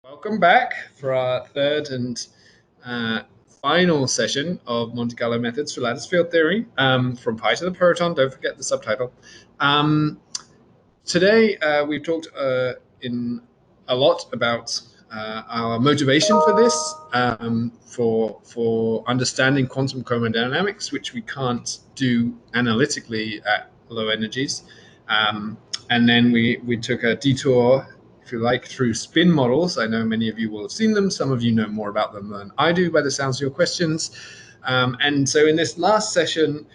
Welcome back for our third and uh, final session of Monte Carlo methods for lattice field theory, from pi to the proton. Don't forget the subtitle. Today we've talked in a lot about our motivation for this, for understanding quantum chromodynamics, which we can't do analytically at low energies. And then we took a detour, if you like, through spin models. I know many of you will have seen them. Some of you know more about them than I do by the sounds of your questions. And so in this last session,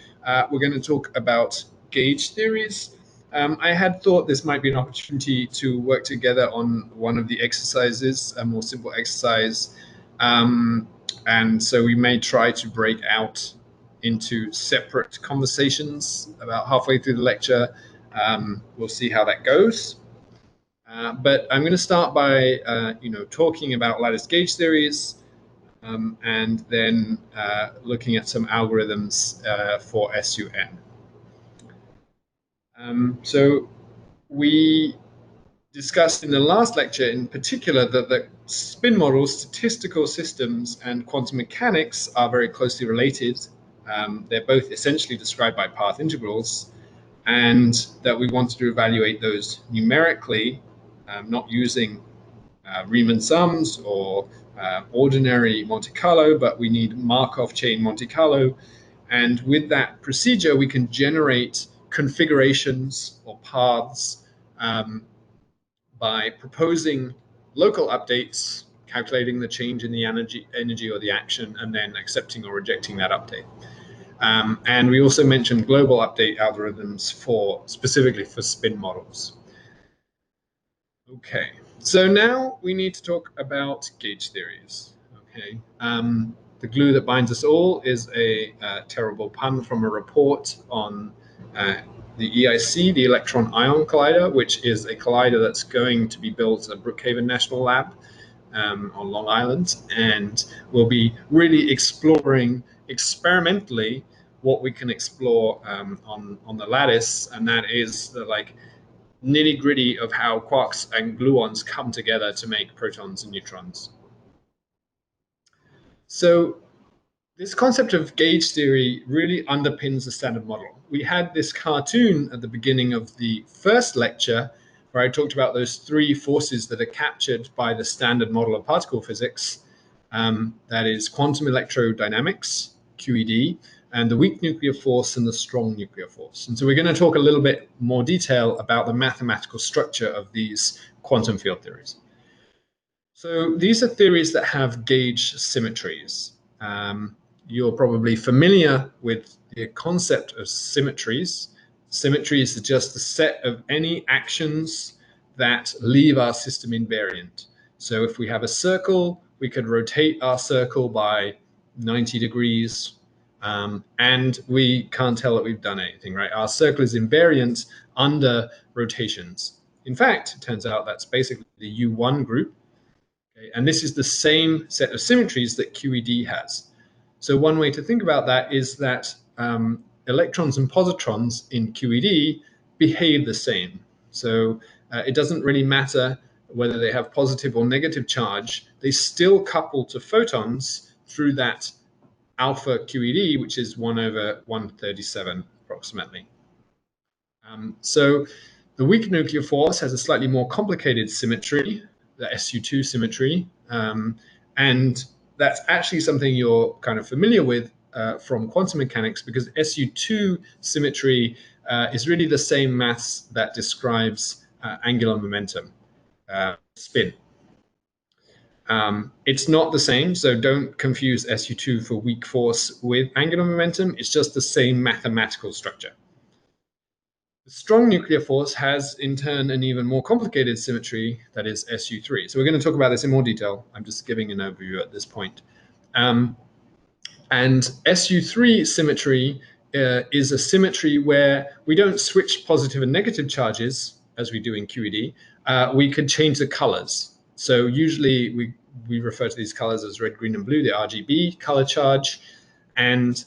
we're going to talk about gauge theories. I had thought this might be an opportunity to work together on one of the exercises, a more simple exercise. And so we may try to break out into separate conversations about halfway through the lecture. We'll see how that goes. But I'm going to start by, talking about lattice gauge theories, and then looking at some algorithms for SUN. So we discussed in the last lecture in particular that the spin models, statistical systems, and quantum mechanics are very closely related. They're both essentially described by path integrals, and that we wanted to evaluate those numerically, not using Riemann sums or ordinary Monte Carlo, but we need Markov chain Monte Carlo. And with that procedure, we can generate configurations or paths by proposing local updates, calculating the change in the energy or the action, and then accepting or rejecting that update. And we also mentioned global update algorithms specifically for spin models. Okay, so now we need to talk about gauge theories. Okay, the glue that binds us all is a terrible pun from a report on the EIC, the Electron Ion Collider, which is a collider that's going to be built at Brookhaven National Lab on Long Island, and we'll be really exploring experimentally what we can explore on the lattice, and that is the nitty-gritty of how quarks and gluons come together to make protons and neutrons. So this concept of gauge theory really underpins the standard model. We had this cartoon at the beginning of the first lecture where I talked about those three forces that are captured by the standard model of particle physics. That is quantum electrodynamics, QED, and the weak nuclear force and the strong nuclear force. And so we're going to talk a little bit more detail about the mathematical structure of these quantum field theories. So these are theories that have gauge symmetries. You're probably familiar with the concept of symmetries. Symmetries are just the set of any actions that leave our system invariant. So if we have a circle, we could rotate our circle by 90 degrees, and we can't tell that we've done anything, right? Our circle is invariant under rotations. In fact, it turns out that's basically the U1 group. Okay, and this is the same set of symmetries that QED has. So one way to think about that is that electrons and positrons in QED behave the same. So it doesn't really matter whether they have positive or negative charge. They still couple to photons through that alpha QED, which is 1/137 approximately. So the weak nuclear force has a slightly more complicated symmetry, the Su2 symmetry, and that's actually something you're kind of familiar with from quantum mechanics, because Su2 symmetry is really the same maths that describes angular momentum, spin. It's not the same, so don't confuse Su2 for weak force with angular momentum. It's just the same mathematical structure. The strong nuclear force has, in turn, an even more complicated symmetry, that is Su3. So we're going to talk about this in more detail. I'm just giving an overview at this point. And Su3 symmetry is a symmetry where we don't switch positive and negative charges, as we do in QED. We could change the colors. So usually we refer to these colors as red, green, and blue, the RGB color charge. And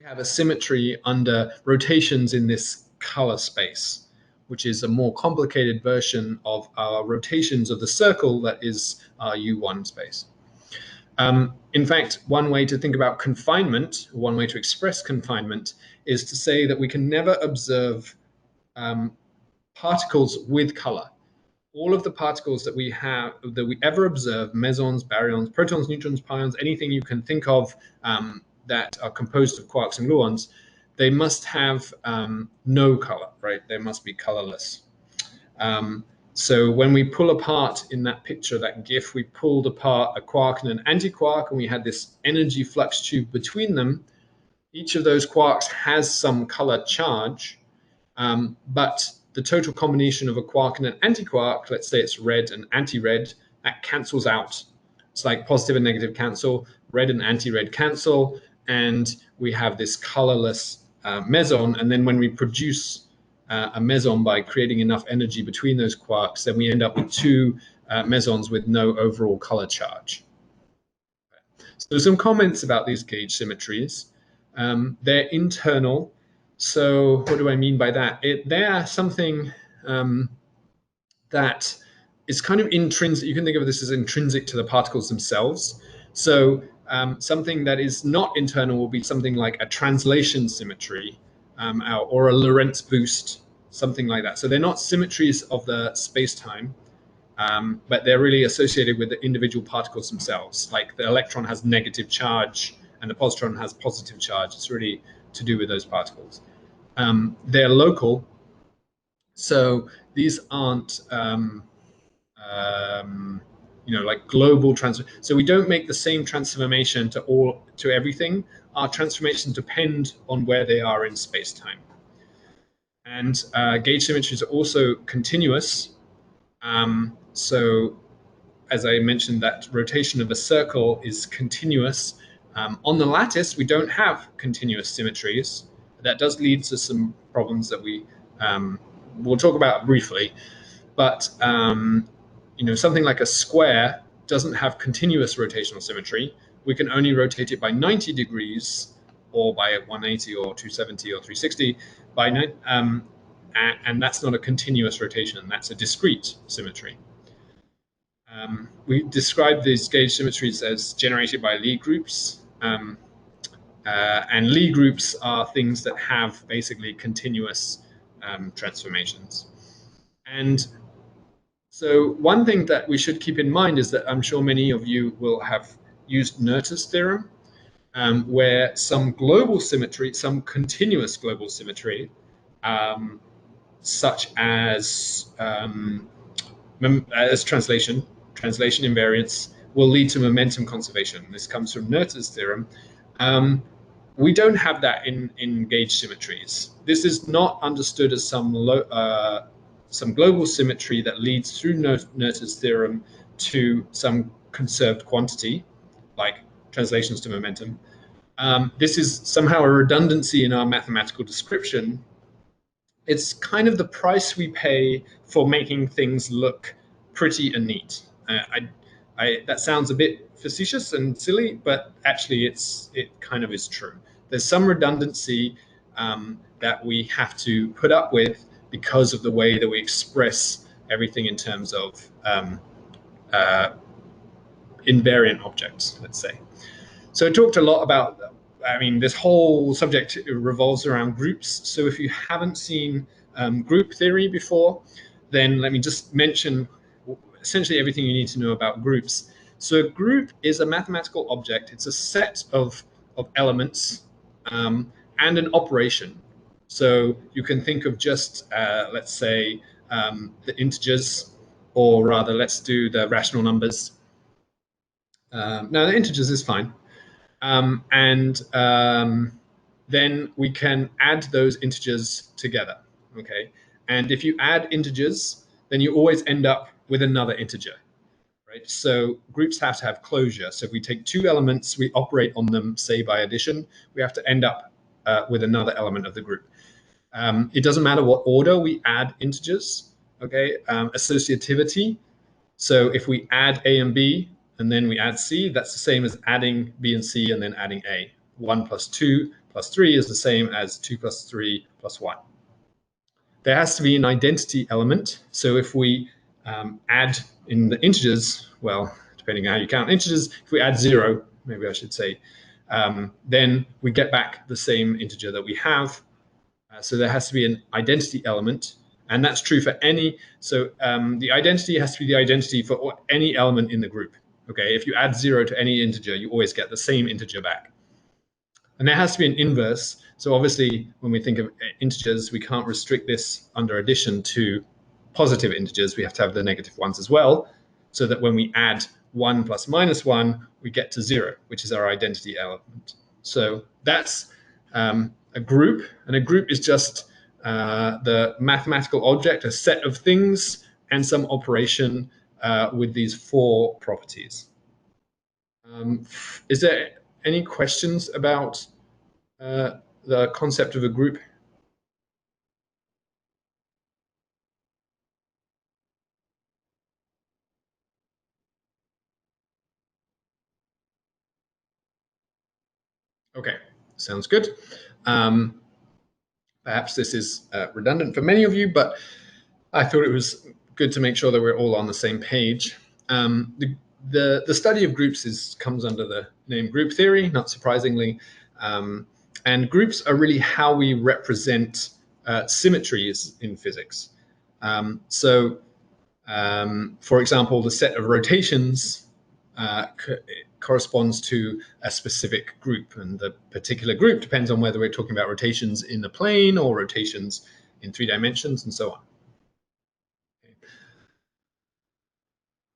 we have a symmetry under rotations in this color space, which is a more complicated version of our rotations of the circle that is our U1 space. In fact, one way to think about confinement, one way to express confinement, is to say that we can never observe particles with color. All of the particles that we ever observe, mesons, baryons, protons, neutrons, pions, anything you can think of that are composed of quarks and gluons, they must have no color, right? They must be colorless. So when we pull apart in that picture, that GIF, we pulled apart a quark and an antiquark, and we had this energy flux tube between them. Each of those quarks has some color charge, but the total combination of a quark and an antiquark, let's say it's red and anti-red, that cancels out. It's like positive and negative cancel, red and anti-red cancel, and we have this colorless meson. And then when we produce a meson by creating enough energy between those quarks, then we end up with two mesons with no overall color charge. So some comments about these gauge symmetries. They're internal. So what do I mean by that? They're something that is kind of intrinsic. You can think of this as intrinsic to the particles themselves. So something that is not internal will be something like a translation symmetry or a Lorentz boost, something like that. So they're not symmetries of the space-time, but they're really associated with the individual particles themselves. Like the electron has negative charge and the positron has positive charge. It's really to do with those particles. They're local, so these aren't like global transfer. So we don't make the same transformation to everything. Our transformations depend on where they are in space-time. And gauge symmetries are also continuous. So as I mentioned, that rotation of a circle is continuous. On the lattice, we don't have continuous symmetries. That does lead to some problems that we'll talk about briefly. But something like a square doesn't have continuous rotational symmetry. We can only rotate it by 90 degrees, or by 180, or 270, or 360 and that's not a continuous rotation. That's a discrete symmetry. We describe these gauge symmetries as generated by Lie groups. And Lie groups are things that have basically continuous transformations. And so one thing that we should keep in mind is that I'm sure many of you will have used Noether's theorem, where some global symmetry, some continuous global symmetry, such as translation invariants, will lead to momentum conservation. This comes from Noether's theorem. We don't have that in gauge symmetries. This is not understood as some global symmetry that leads through Noether's theorem to some conserved quantity, like translations to momentum. This is somehow a redundancy in our mathematical description. It's kind of the price we pay for making things look pretty and neat. That sounds a bit facetious and silly, but actually it kind of is true. There's some redundancy that we have to put up with because of the way that we express everything in terms of invariant objects, let's say. So I talked a lot about, this whole subject revolves around groups. So if you haven't seen group theory before, then let me just mention essentially everything you need to know about groups. So a group is a mathematical object. It's a set of elements and an operation. So you can think of just, let's say, the integers, or rather, let's do the rational numbers. Now, the integers is fine. Then we can add those integers together, okay? And if you add integers, then you always end up with another integer, right? So groups have to have closure. So if we take two elements, we operate on them, say by addition, we have to end up with another element of the group. It doesn't matter what order we add integers, okay? Associativity. So if we add A and B, and then we add C, that's the same as adding B and C and then adding A. 1 plus 2 plus 3 is the same as 2 plus 3 plus 1. there has to be an identity element. So if we add in the integers, well, depending on how you count integers, if we add 0, maybe I should say, then we get back the same integer that we have. So there has to be an identity element, and that's true for any. So the identity has to be the identity for any element in the group. Okay, if you add 0 to any integer, you always get the same integer back. And there has to be an inverse. So obviously, when we think of integers, we can't restrict this under addition to positive integers. We have to have the negative ones as well, so that when we add 1 plus minus 1, we get to 0, which is our identity element. So that's a group, and a group is just the mathematical object, a set of things, and some operation with these 4 properties. Is there any questions about the concept of a group? Okay, sounds good. Perhaps this is redundant for many of you, but I thought it was good to make sure that we're all on the same page. The study of groups comes under the name group theory, not surprisingly. And groups are really how we represent symmetries in physics. For example, the set of rotations corresponds to a specific group, and the particular group depends on whether we're talking about rotations in the plane or rotations in 3 dimensions, and so on.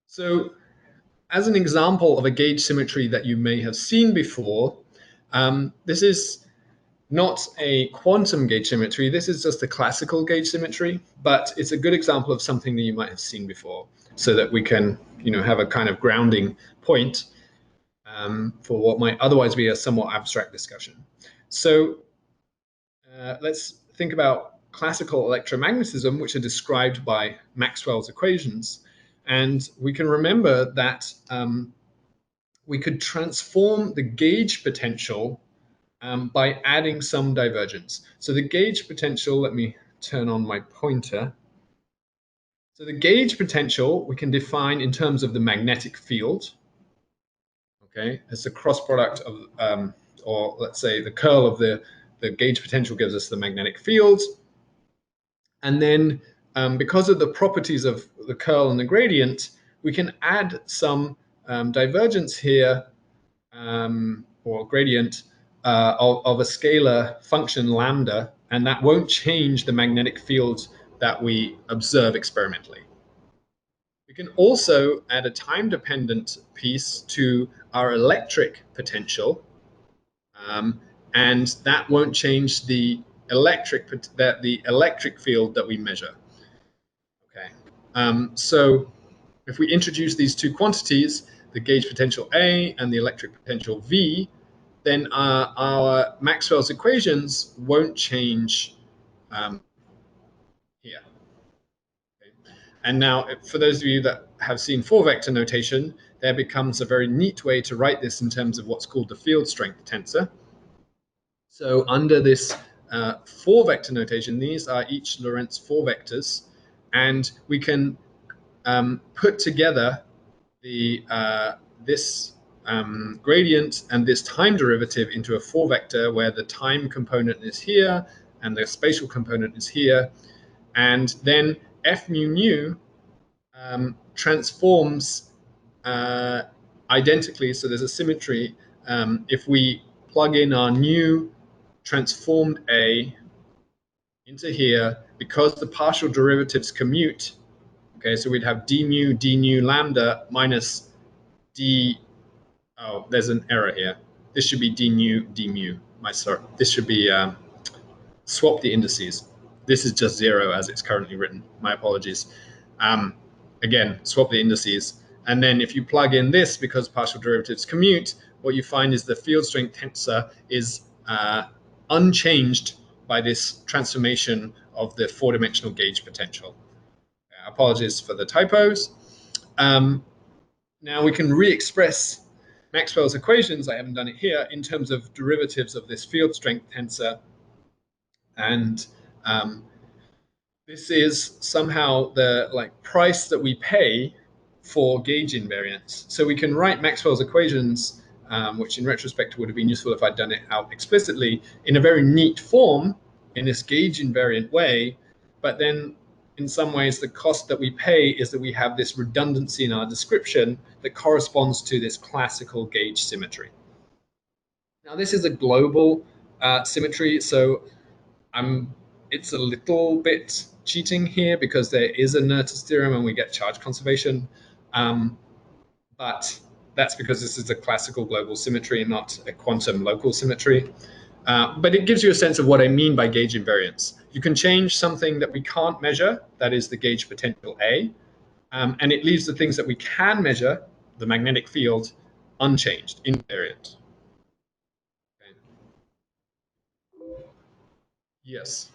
So, as an example of a gauge symmetry that you may have seen before, this is not a quantum gauge symmetry. This is just a classical gauge symmetry, but it's a good example of something that you might have seen before, so that we can, have a kind of grounding point for what might otherwise be a somewhat abstract discussion. So let's think about classical electromagnetism, which are described by Maxwell's equations. And we can remember that we could transform the gauge potential by adding some divergence. So the gauge potential, let me turn on my pointer. So the gauge potential we can define in terms of the magnetic field. Okay, it's the cross product of, or let's say the curl of the gauge potential gives us the magnetic field. And then because of the properties of the curl and the gradient, we can add some divergence here, or gradient of a scalar function lambda, and that won't change the magnetic field that we observe experimentally. We can also add a time-dependent piece to our electric potential, and that won't change the electric field that we measure. Okay, so if we introduce these 2 quantities, the gauge potential A and the electric potential V, then our Maxwell's equations won't change here. Okay. And now, for those of you that have seen 4-vector notation, there becomes a very neat way to write this in terms of what's called the field strength tensor. So under this 4-vector notation, these are each Lorentz 4 vectors, and we can put together this gradient and this time derivative into a 4-vector where the time component is here and the spatial component is here, and then f mu nu transforms identically. So there's a symmetry if we plug in our new transformed A into here, because the partial derivatives commute. Okay, so we'd have d nu lambda minus d. Oh, there's an error here. This should be d mu. This should be swap the indices. This is just 0 as it's currently written. My apologies. Again, swap the indices. And then if you plug in this, because partial derivatives commute, what you find is the field strength tensor is unchanged by this transformation of the 4-dimensional gauge potential. Apologies for the typos. Now we can re-express Maxwell's equations, I haven't done it here, in terms of derivatives of this field strength tensor. And this is somehow the price that we pay for gauge invariance. So we can write Maxwell's equations, which in retrospect would have been useful if I'd done it out explicitly, in a very neat form in this gauge invariant way. But then in some ways, the cost that we pay is that we have this redundancy in our description that corresponds to this classical gauge symmetry. Now, this is a global symmetry, so it's a little bit cheating here because there is a Nert's theorem and we get charge conservation. But that's because this is a classical global symmetry and not a quantum local symmetry. But it gives you a sense of what I mean by gauge invariance. You can change something that we can't measure, that is the gauge potential A, and it leaves the things that we can measure, the magnetic field, unchanged, invariant. Okay. Yes.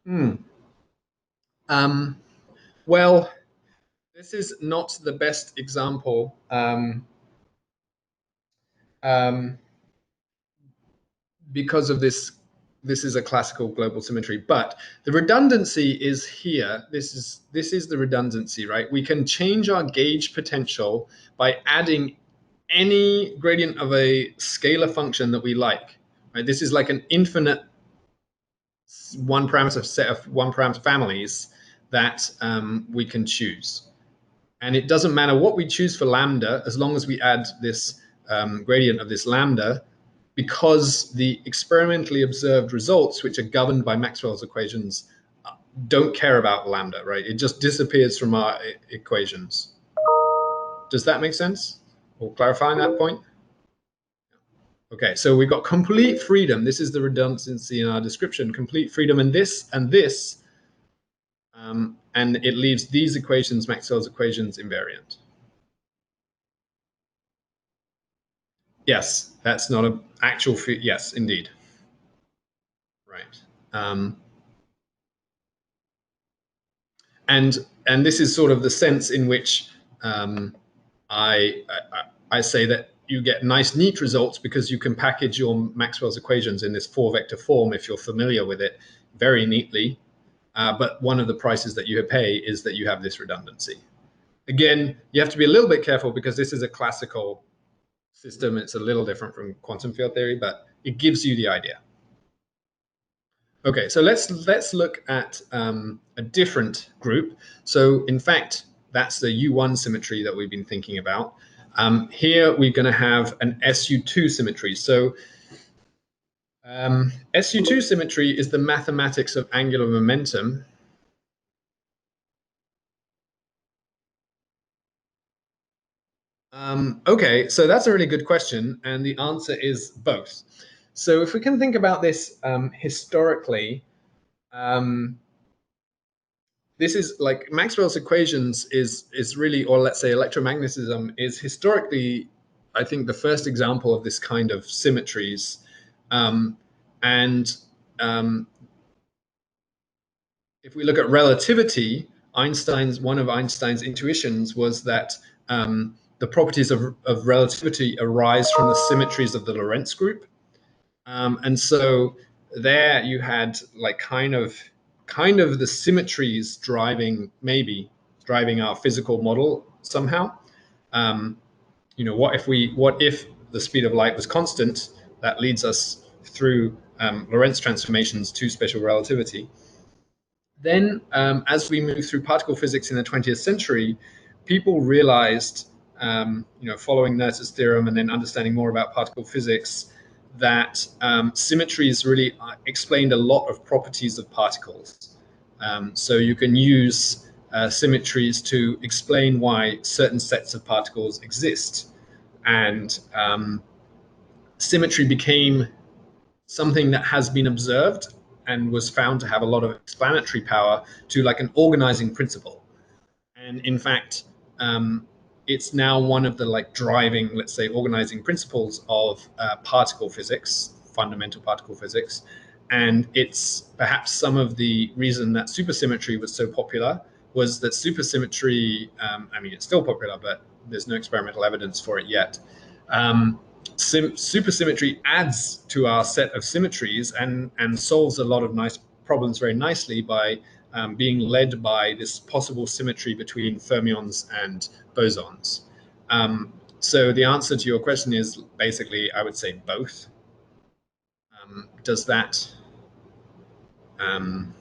Hmm. Um, well, this is not the best example. Um, because of this is a classical global symmetry, but the redundancy is here. This is the redundancy, right? We can change our gauge potential by adding any gradient of a scalar function that we like, right? This is like an infinite one parameter set of one parameter families that we can choose. And it doesn't matter what we choose for lambda, as long as we add this gradient of this lambda, because the experimentally observed results, which are governed by Maxwell's equations, don't care about lambda, right? It just disappears from our equations. Does that make sense? Or clarifying that point? Okay, so we've got complete freedom. This is the redundancy in our description, complete freedom, and this, and it leaves these equations, Maxwell's equations, invariant. Yes, that's not an actual. Yes, indeed. Right. Um, and this is sort of the sense in which I say that you get nice, neat results because you can package your Maxwell's equations in this four-vector form if you're familiar with it very neatly. But one of the prices that you pay is that you have this redundancy. Again, you have to be a little bit careful because this is a classical system. It's a little different from quantum field theory, but it gives you the idea. Okay, so let's look at a different group. So in fact, that's the U1 symmetry that we've been thinking about. Here we're going to have an Su2 symmetry. So Su2 symmetry is the mathematics of angular momentum. Okay, so that's a really good question, and the answer is both. So if we can think about this historically, this is like Maxwell's equations is really, or let's say electromagnetism is historically, I think, the first example of this kind of symmetries. And if we look at relativity, one of Einstein's intuitions was that the properties of relativity arise from the symmetries of the Lorentz group. And so there you had like kind of the symmetries driving our physical model somehow. What if the speed of light was constant? That leads us through Lorentz transformations to special relativity. Then, as we move through particle physics in the 20th century, people realized, following Nernst's theorem and then understanding more about particle physics, that symmetries really explained a lot of properties of particles. So you can use symmetries to explain why certain sets of particles exist. And symmetry became something that has been observed and was found to have a lot of explanatory power to like an organizing principle. And in fact, it's now one of the like driving, let's say, organizing principles of particle physics, fundamental particle physics. And it's perhaps some of the reason that supersymmetry was so popular was that supersymmetry, I mean, it's still popular, but there's no experimental evidence for it yet. supersymmetry adds to our set of symmetries and solves a lot of nice problems very nicely by being led by this possible symmetry between fermions and bosons. So the answer to your question is basically, I would say both. Does that and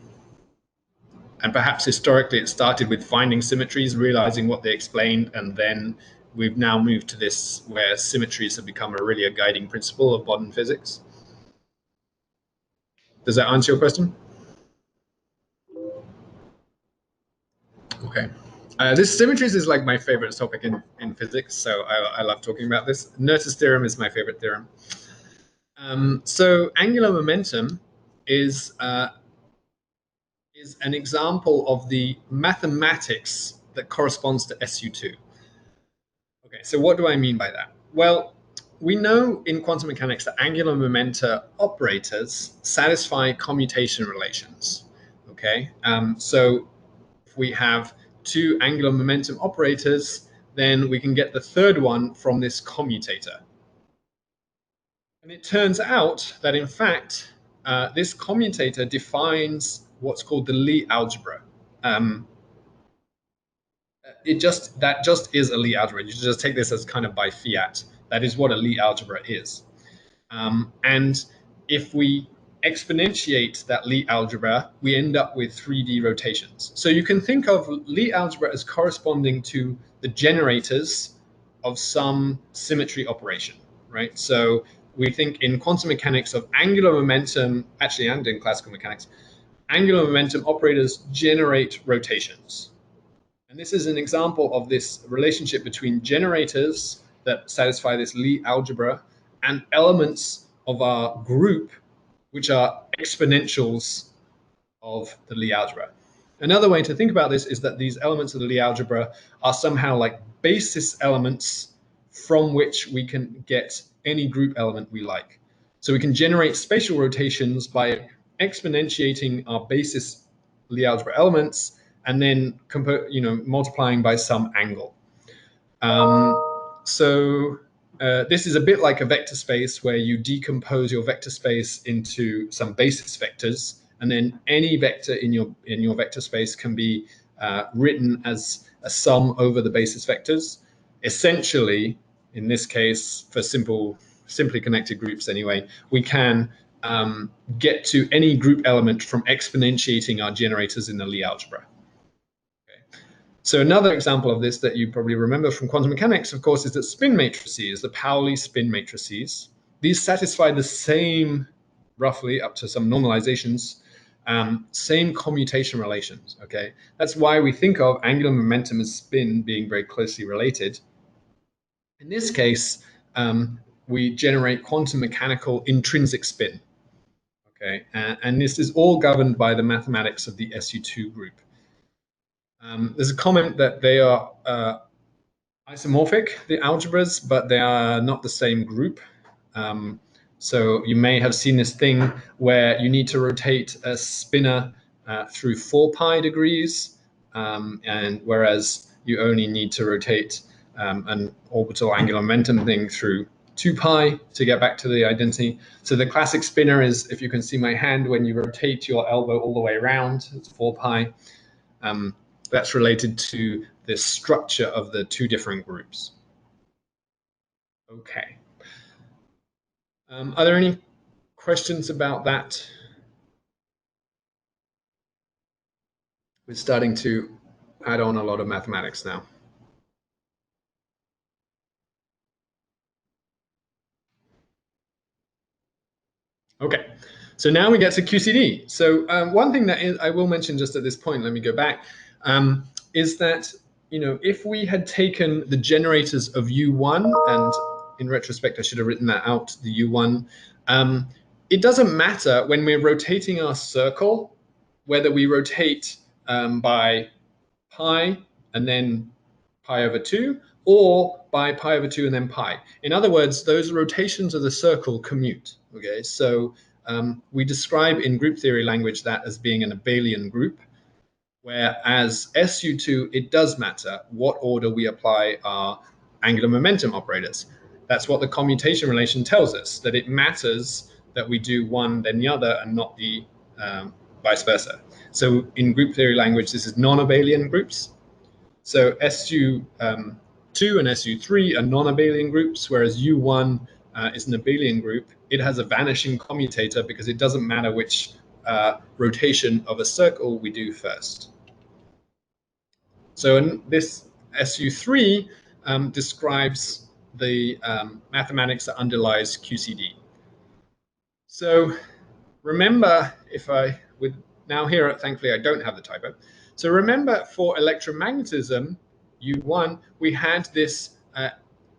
perhaps historically it started with finding symmetries, realizing what they explained, and then we've now moved to this where symmetries have become really a guiding principle of modern physics. Does that answer your question? Okay. This symmetries is like my favorite topic in physics, so I love talking about this. Noether's theorem is my favorite theorem. So angular momentum is is an example of the mathematics that corresponds to SU2. Okay, so what do I mean by that? Well, we know in quantum mechanics that angular momenta operators satisfy commutation relations. Okay, so if we have two angular momentum operators, then we can get the third one from this commutator. And it turns out that in fact, this commutator defines what's called the Lie algebra. Um, that just is a Lie algebra. You should just take this as kind of by fiat. That is what a Lie algebra is. And if we exponentiate that Lie algebra, we end up with 3D rotations. So you can think of Lie algebra as corresponding to the generators of some symmetry operation, right? So we think in quantum mechanics of angular momentum, actually, and in classical mechanics, angular momentum operators generate rotations. And this is an example of this relationship between generators that satisfy this Lie algebra and elements of our group, which are exponentials of the Lie algebra. Another way to think about this is that these elements of the Lie algebra are somehow like basis elements from which we can get any group element we like. So we can generate spatial rotations by exponentiating our basis Lie algebra elements and then multiplying by some angle. So this is a bit like a vector space where you decompose your vector space into some basis vectors, and then any vector in your vector space can be written as a sum over the basis vectors. Essentially, in this case, for simply connected groups anyway, we can get to any group element from exponentiating our generators in the Lie algebra. So another example of this that you probably remember from quantum mechanics, of course, is that spin matrices, the Pauli spin matrices, these satisfy the same, roughly up to some normalizations, same commutation relations. Okay, that's why we think of angular momentum and spin being very closely related. In this case, we generate quantum mechanical intrinsic spin. Okay, and this is all governed by the mathematics of the SU2 group. There's a comment that they are isomorphic, the algebras, but they are not the same group. So you may have seen this thing where you need to rotate a spinner through 4 pi degrees, and whereas you only need to rotate an orbital angular momentum thing through 2 pi to get back to the identity. So the classic spinner is, if you can see my hand, when you rotate your elbow all the way around, it's 4 pi. That's related to the structure of the two different groups. Okay. Are there any questions about that? We're starting to add on a lot of mathematics now. Okay, so now we get to QCD. So one thing that I will mention just at this point, let me go back, is that if we had taken the generators of U1, and in retrospect I should have written that out, the U1, it doesn't matter when we're rotating our circle, whether we rotate by pi and then pi over 2, or by pi over 2 and then pi. In other words, those rotations of the circle commute. Okay, so we describe in group theory language that as being an abelian group, whereas SU2, it does matter what order we apply our angular momentum operators. That's what the commutation relation tells us, that it matters that we do one then the other and not the vice versa. So in group theory language, this is non-abelian groups. So SU2 and SU3 are non-abelian groups, whereas U1 is an abelian group. It has a vanishing commutator because it doesn't matter which rotation of a circle we do first. So in this SU3 describes the mathematics that underlies QCD. So remember, if I would now here, thankfully I don't have the typo. So remember, for electromagnetism, U1, we had this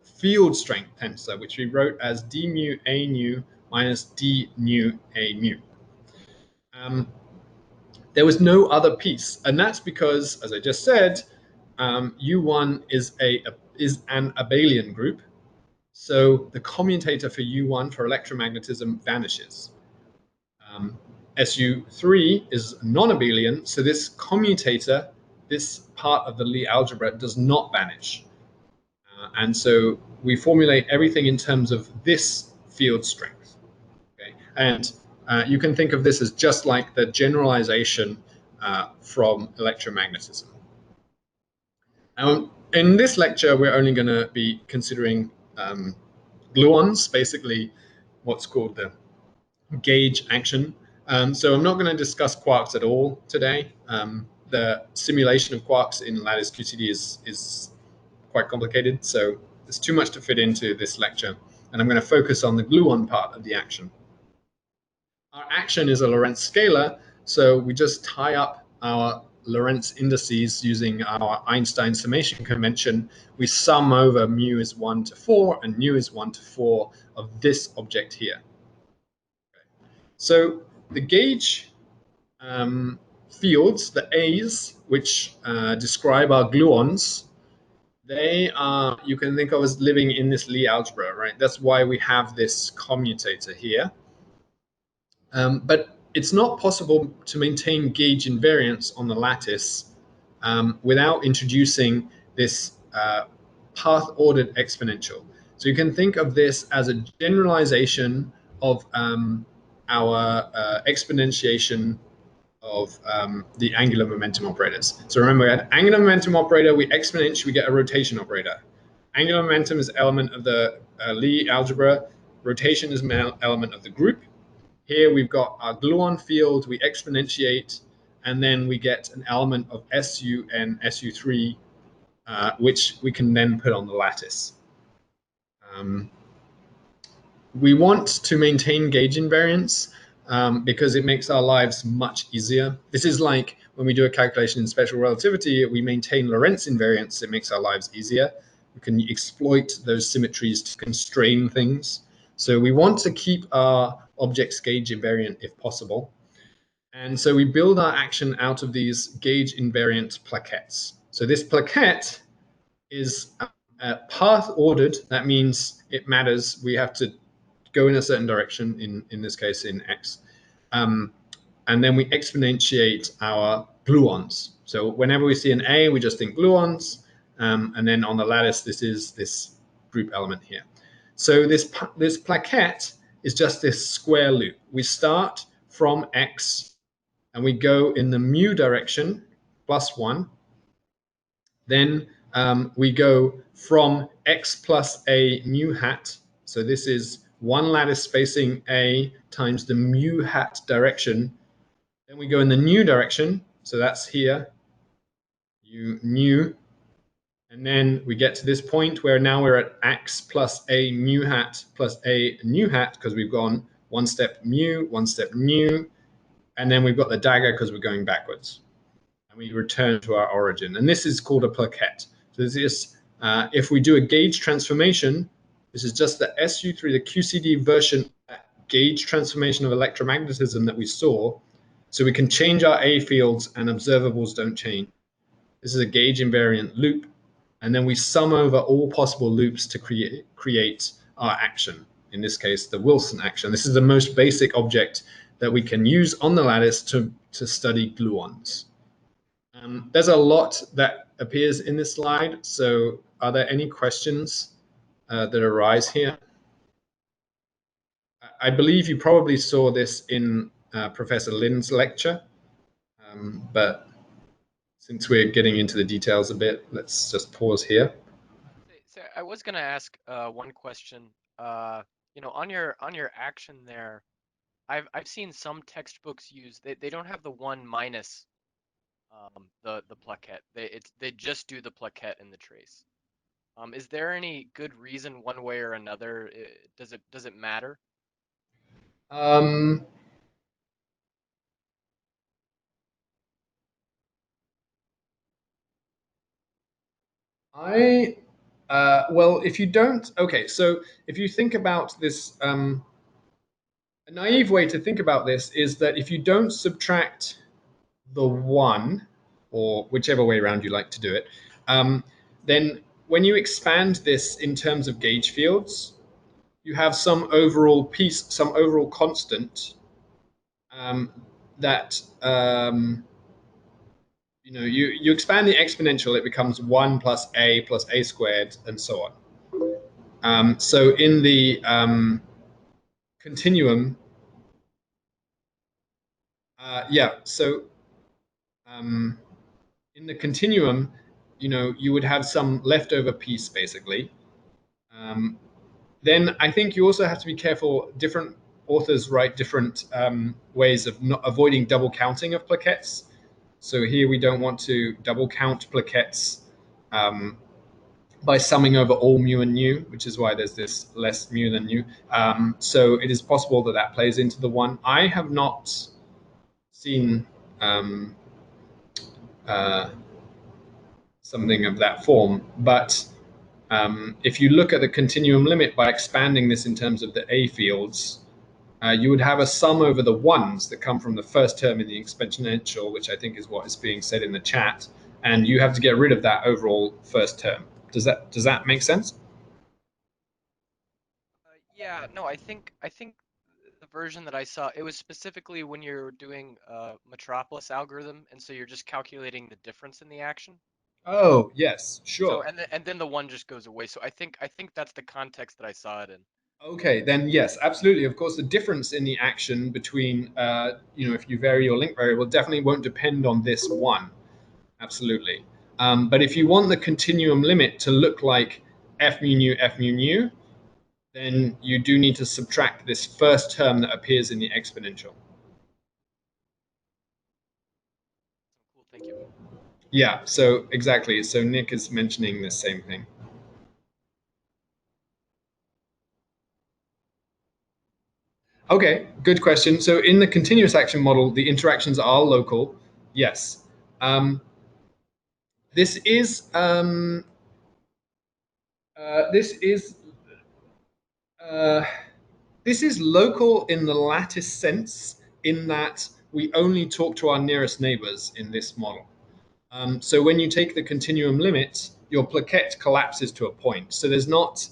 field strength tensor, which we wrote as d mu a nu minus d nu a mu. There was no other piece, and that's because, as I just said, U1 is an abelian group. So the commutator for U1 for electromagnetism vanishes. SU3 is non-abelian, so this commutator, this part of the Lie algebra, does not vanish. And so we formulate everything in terms of this field strength. Okay? And you can think of this as just like the generalization from electromagnetism. Now, in this lecture, we're only going to be considering gluons, basically what's called the gauge action. So I'm not going to discuss quarks at all today. The simulation of quarks in lattice QCD is quite complicated, so there's too much to fit into this lecture. And I'm going to focus on the gluon part of the action. Our action is a Lorentz scalar, so we just tie up our Lorentz indices using our Einstein summation convention. We sum over mu is 1 to 4 and nu is 1 to 4 of this object here. So the gauge fields, the A's, which describe our gluons, they are, you can think of as living in this Lie algebra, right? That's why we have this commutator here. But it's not possible to maintain gauge invariance on the lattice without introducing this path-ordered exponential. So you can think of this as a generalization of our exponentiation of the angular momentum operators. So remember, we had angular momentum operator, we exponentiate, we get a rotation operator. Angular momentum is element of the Lie algebra. Rotation is an element of the group. Here we've got our gluon field, we exponentiate, and then we get an element of SU and SU3, which we can then put on the lattice. We want to maintain gauge invariance because it makes our lives much easier. This is like when we do a calculation in special relativity, we maintain Lorentz invariance, it makes our lives easier. We can exploit those symmetries to constrain things. So we want to keep our objects gauge invariant if possible. And so we build our action out of these gauge invariant plaquettes. So this plaquette is path ordered. That means it matters. We have to go in a certain direction, in this case in X. And then we exponentiate our gluons. So whenever we see an A, we just think gluons. And then on the lattice, this is this group element here. So this plaquette is just this square loop. We start from X and we go in the mu direction, +1. Then we go from X plus A mu hat. So this is one lattice spacing A times the mu hat direction. Then we go in the nu direction. So that's here, nu. And then we get to this point where now we're at X plus A mu hat plus A nu hat because we've gone one step mu, one step nu. And then we've got the dagger because we're going backwards. And we return to our origin. And this is called a plaquette. So this is, if we do a gauge transformation, this is just the SU3, the QCD version of that gauge transformation of electromagnetism that we saw. So we can change our A fields and observables don't change. This is a gauge invariant loop. And then we sum over all possible loops to create our action. In this case, the Wilson action. This is the most basic object that we can use on the lattice to study gluons. There's a lot that appears in this slide. So are there any questions that arise here. I believe you probably saw this in Professor Lin's lecture, but since we're getting into the details a bit, let's just pause here. So I was gonna ask one question. On your action there, I've seen some textbooks use they don't have the one minus the plaquette. They just do the plaquette and the trace. Is there any good reason one way or another? Does it matter? Um, I well, if you don't, okay, so if you think about this, a naive way to think about this is that if you don't subtract the one, or whichever way around you like to do it, um, then when you expand this in terms of gauge fields, you have some overall piece, some overall constant um, that you expand the exponential, it becomes 1 plus a squared, and so on. So in the continuum, yeah, so um, in the continuum, you would have some leftover piece basically. Um, then I think you also have to be careful. Different authors write different ways of not avoiding double counting of plaquettes. So here we don't want to double count plaquettes um, by summing over all mu and nu, which is why there's this less mu than nu. So it is possible that that plays into the one. I have not seen um, uh, something of that form, but if you look at the continuum limit by expanding this in terms of the A fields, you would have a sum over the ones that come from the first term in the exponential, which I think is what is being said in the chat, and you have to get rid of that overall first term. Does that make sense? Yeah, no, I think the version that I saw, it was specifically when you're doing Metropolis algorithm, and so you're just calculating the difference in the action. Oh, yes, So sure. and then the one just goes away. So I think that's the context that I saw it in. Okay, then yes, absolutely. Of course, the difference in the action between, if you vary your link variable definitely won't depend on this one. Absolutely. But if you want the continuum limit to look like f mu nu, then you do need to subtract this first term that appears in the exponential. Cool, thank you. Yeah, so exactly. So Nick is mentioning the same thing. Okay, good question. So in the continuous action model, the interactions are local. Yes. Um, this is um, this is uh, this is local in the lattice sense, in that we only talk to our nearest neighbors in this model. So when you take the continuum limit, your plaquette collapses to a point. So there's not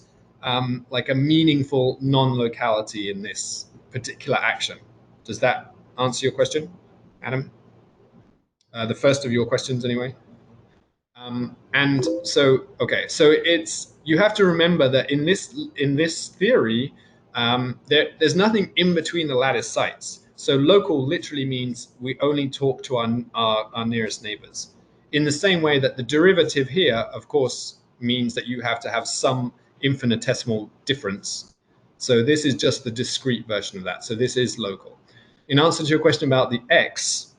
like a meaningful non-locality in this particular action. Does that answer your question, Adam? The first of your questions, anyway. And so, okay, so it's you have to remember that in this theory, there's nothing in between the lattice sites. So local literally means we only talk to our nearest neighbors. In the same way that the derivative here, of course, means that you have to have some infinitesimal difference. So this is just the discrete version of that. So this is local. In answer to your question about the x,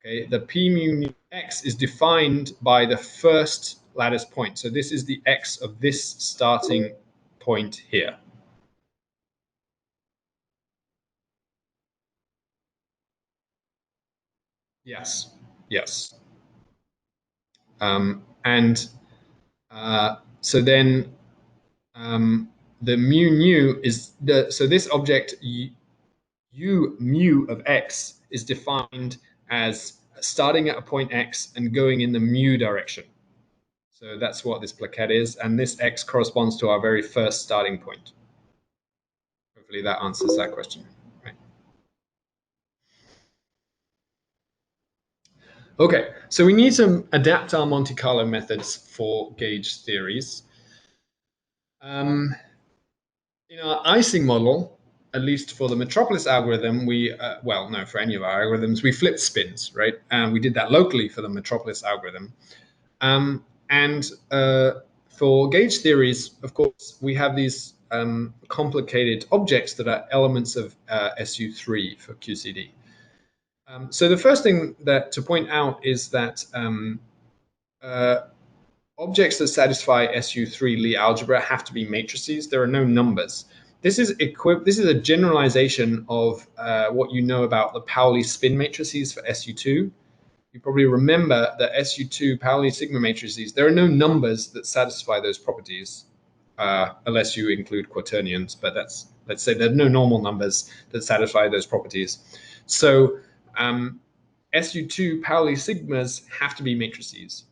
okay, the p mu x is defined by the first lattice point. So this is the x of this starting point here. Yes, yes. And so then the mu nu is so this object u mu of x is defined as starting at a point x and going in the mu direction. So that's what this plaquette is, and this x corresponds to our very first starting point. Hopefully that answers that question. Right. Okay, so we need to adapt our Monte Carlo methods for gauge theories. In our icing model, at least for the Metropolis algorithm, we, well, no, for any of our algorithms, we flipped spins, right? And we did that locally for the Metropolis algorithm. And for gauge theories, of course, we have these complicated objects that are elements of SU3 for QCD. So the first thing that to point out is that objects that satisfy SU3 Lie algebra have to be matrices. There are no numbers. This is a generalization of what you know about the Pauli spin matrices for SU2. You probably remember that SU2 Pauli sigma matrices, there are no numbers that satisfy those properties, unless you include quaternions, but let's say there are no normal numbers that satisfy those properties. So SU2 Pauli sigmas have to be matrices.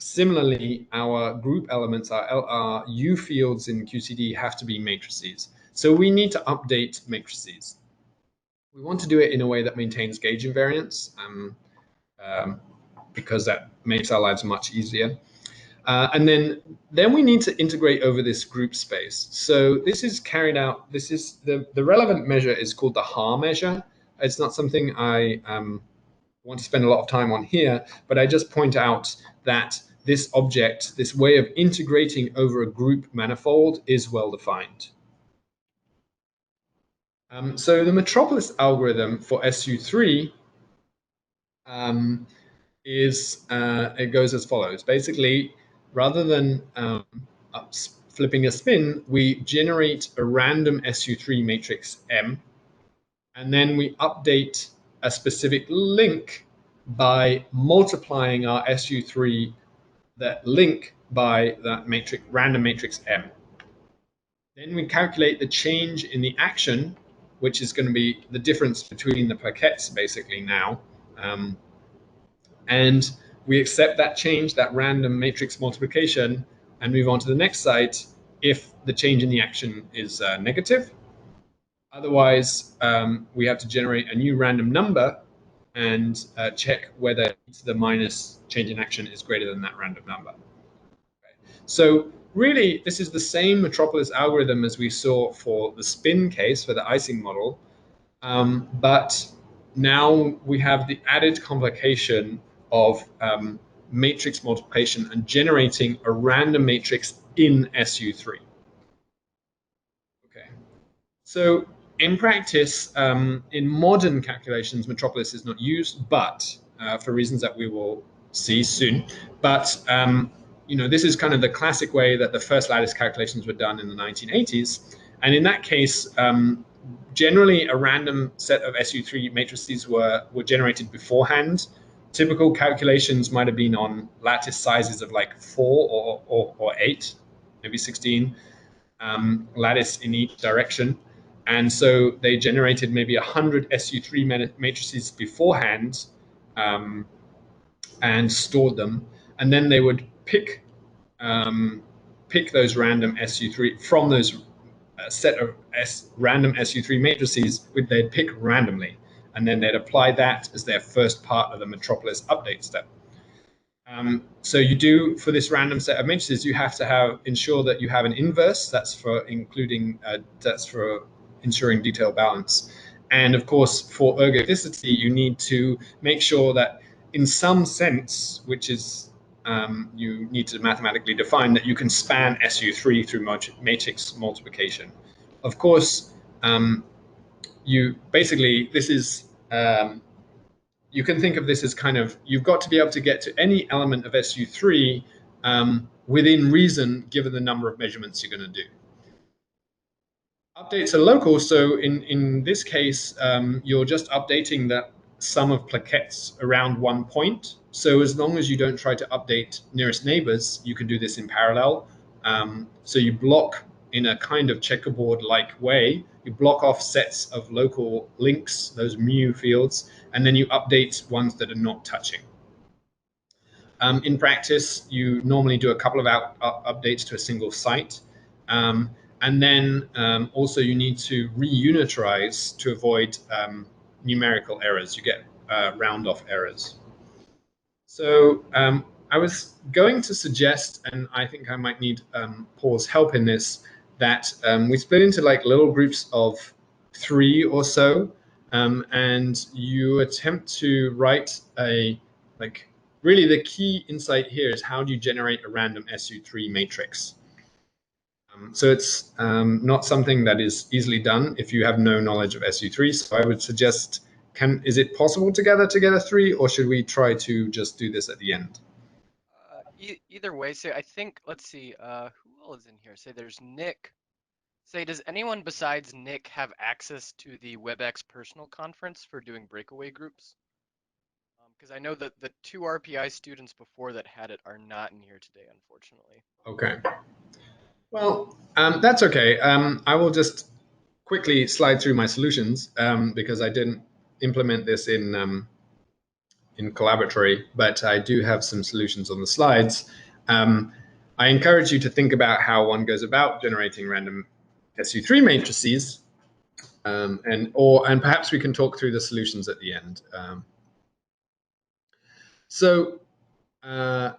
Similarly, our group elements, our U fields in QCD have to be matrices. So we need to update matrices. We want to do it in a way that maintains gauge invariance, because that makes our lives much easier. And then we need to integrate over this group space. So this is carried out, this is the relevant measure is called the Haar measure. It's not something I want to spend a lot of time on here, but I just point out that this object, this way of integrating over a group manifold is well defined. So the Metropolis algorithm for SU3 it goes as follows. Basically, rather than flipping a spin, we generate a random SU3 matrix M, and then we update a specific link by multiplying our SU3, that link, by that matrix, random matrix M. Then we calculate the change in the action, which is going to be the difference between the plaquettes basically now. And we accept that change, that random matrix multiplication, and move on to the next site if the change in the action is negative. Otherwise, we have to generate a new random number and check whether the minus change in action is greater than that random number. So really, this is the same Metropolis algorithm as we saw for the spin case, for the icing model, but now we have the added complication of matrix multiplication and generating a random matrix in SU3. Okay. So in practice, in modern calculations, Metropolis is not used, but for reasons that we will see soon. But this is kind of the classic way that the first lattice calculations were done in the 1980s. And in that case, generally a random set of SU3 matrices were generated beforehand. Typical calculations might have been on lattice sizes of like 4 or 8, maybe 16, lattice in each direction. And so they generated maybe 100 SU3 matrices beforehand, and stored them. And then they would pick those random SU3 from those set of random SU3 matrices, which they'd pick randomly. And then they'd apply that as their first part of the Metropolis update step. So you do, for this random set of matrices, you have to ensure that you have an inverse. That's for ensuring detail balance. And of course, for ergodicity, you need to make sure that in some sense, which is you need to mathematically define, that you can span SU3 through matrix multiplication. Of course, this is you can think of this as kind of, you've got to be able to get to any element of SU3 within reason, given the number of measurements you're going to do. Updates are local, so in this case, you're just updating the sum of plaquettes around one point. So as long as you don't try to update nearest neighbors, you can do this in parallel. So you block in a kind of checkerboard-like way. You block off sets of local links, those mu fields, and then you update ones that are not touching. In practice, you normally do a couple of updates to a single site. And then also you need to reunitorize to avoid numerical errors. You get round-off errors. So I was going to suggest, and I think I might need Paul's help in this, that we split into like little groups of 3 or so, and you attempt to write a, like, really the key insight here is how do you generate a random Su3 matrix. So it's not something that is easily done if you have no knowledge of Su3. So I would suggest, is it possible to gather together 3, or should we try to just do this at the end? Either way, say I think, let's see, who all is in here? Say there's Nick. Say, does anyone besides Nick have access to the WebEx personal conference for doing breakaway groups? Because I know that the 2 RPI students before that had it are not in here today, unfortunately. Okay. Well, that's okay. I will just quickly slide through my solutions because I didn't implement this in Collaboratory, but I do have some solutions on the slides. I encourage you to think about how one goes about generating random Su3 matrices, and perhaps we can talk through the solutions at the end. So I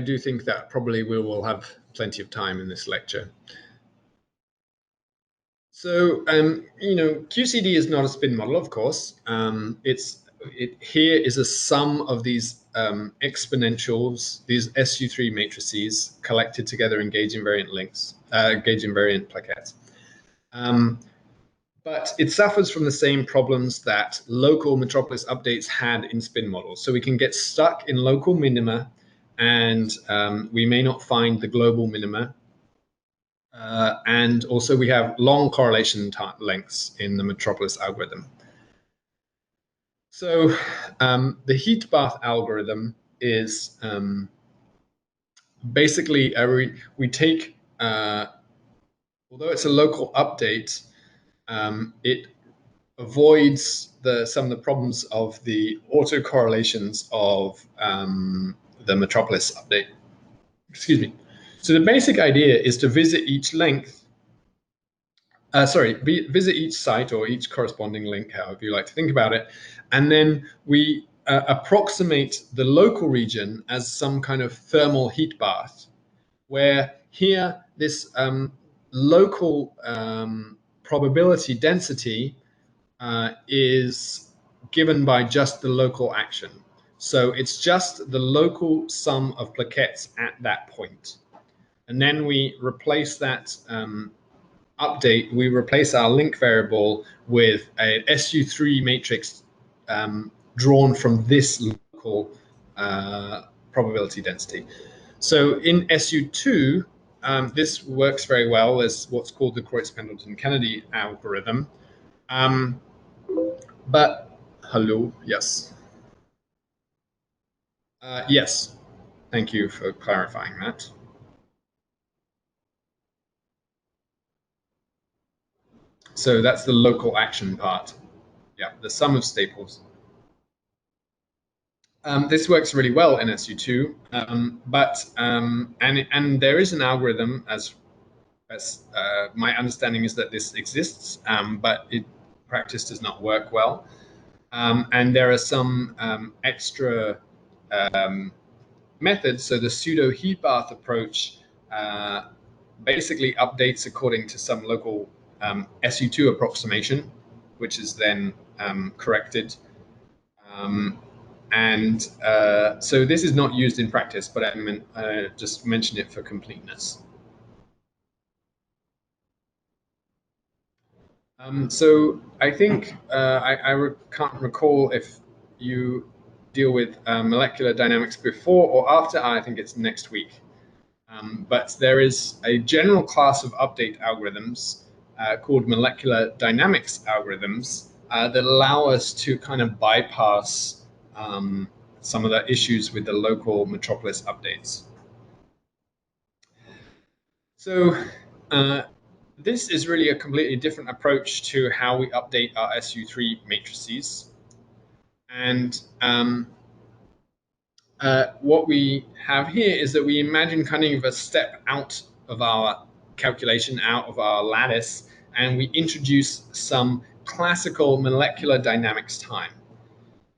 do think that probably we will have plenty of time in this lecture. So, QCD is not a spin model, of course. Here is a sum of these exponentials, these Su3 matrices collected together in gauge invariant links, gauge invariant plaquettes. But it suffers from the same problems that local Metropolis updates had in spin models. So we can get stuck in local minima, and we may not find the global minima. And also we have long correlation lengths in the Metropolis algorithm. So the heat bath algorithm is basically we take, although it's a local update, it avoids some of the problems of the autocorrelations of the Metropolis update. Excuse me. So the basic idea is to visit each length visit each site or each corresponding link, however you like to think about it, and then we approximate the local region as some kind of thermal heat bath, where here this local probability density is given by just the local action. So it's just the local sum of plaquettes at that point. And then we replace that update, we replace our link variable with a Su3 matrix drawn from this local probability density. So in Su2, this works very well as what's called the Kreutz-Pendleton-Kennedy algorithm. But, hello, yes. Yes, thank you for clarifying that. So that's the local action part. Yeah, the sum of staples. This works really well in Su2, and there is an algorithm as my understanding is that this exists, but in practice does not work well. And there are some extra methods. So the pseudo heat bath approach basically updates according to some local Su2 approximation, which is then corrected. So this is not used in practice, but I just mention it for completeness. So I think I can't recall if you deal with molecular dynamics before or after. I think it's next week. But there is a general class of update algorithms called molecular dynamics algorithms that allow us to kind of bypass some of the issues with the local Metropolis updates. So this is really a completely different approach to how we update our Su3 matrices. And what we have here is that we imagine kind of a step out of our calculation, out of our lattice, and we introduce some classical molecular dynamics time.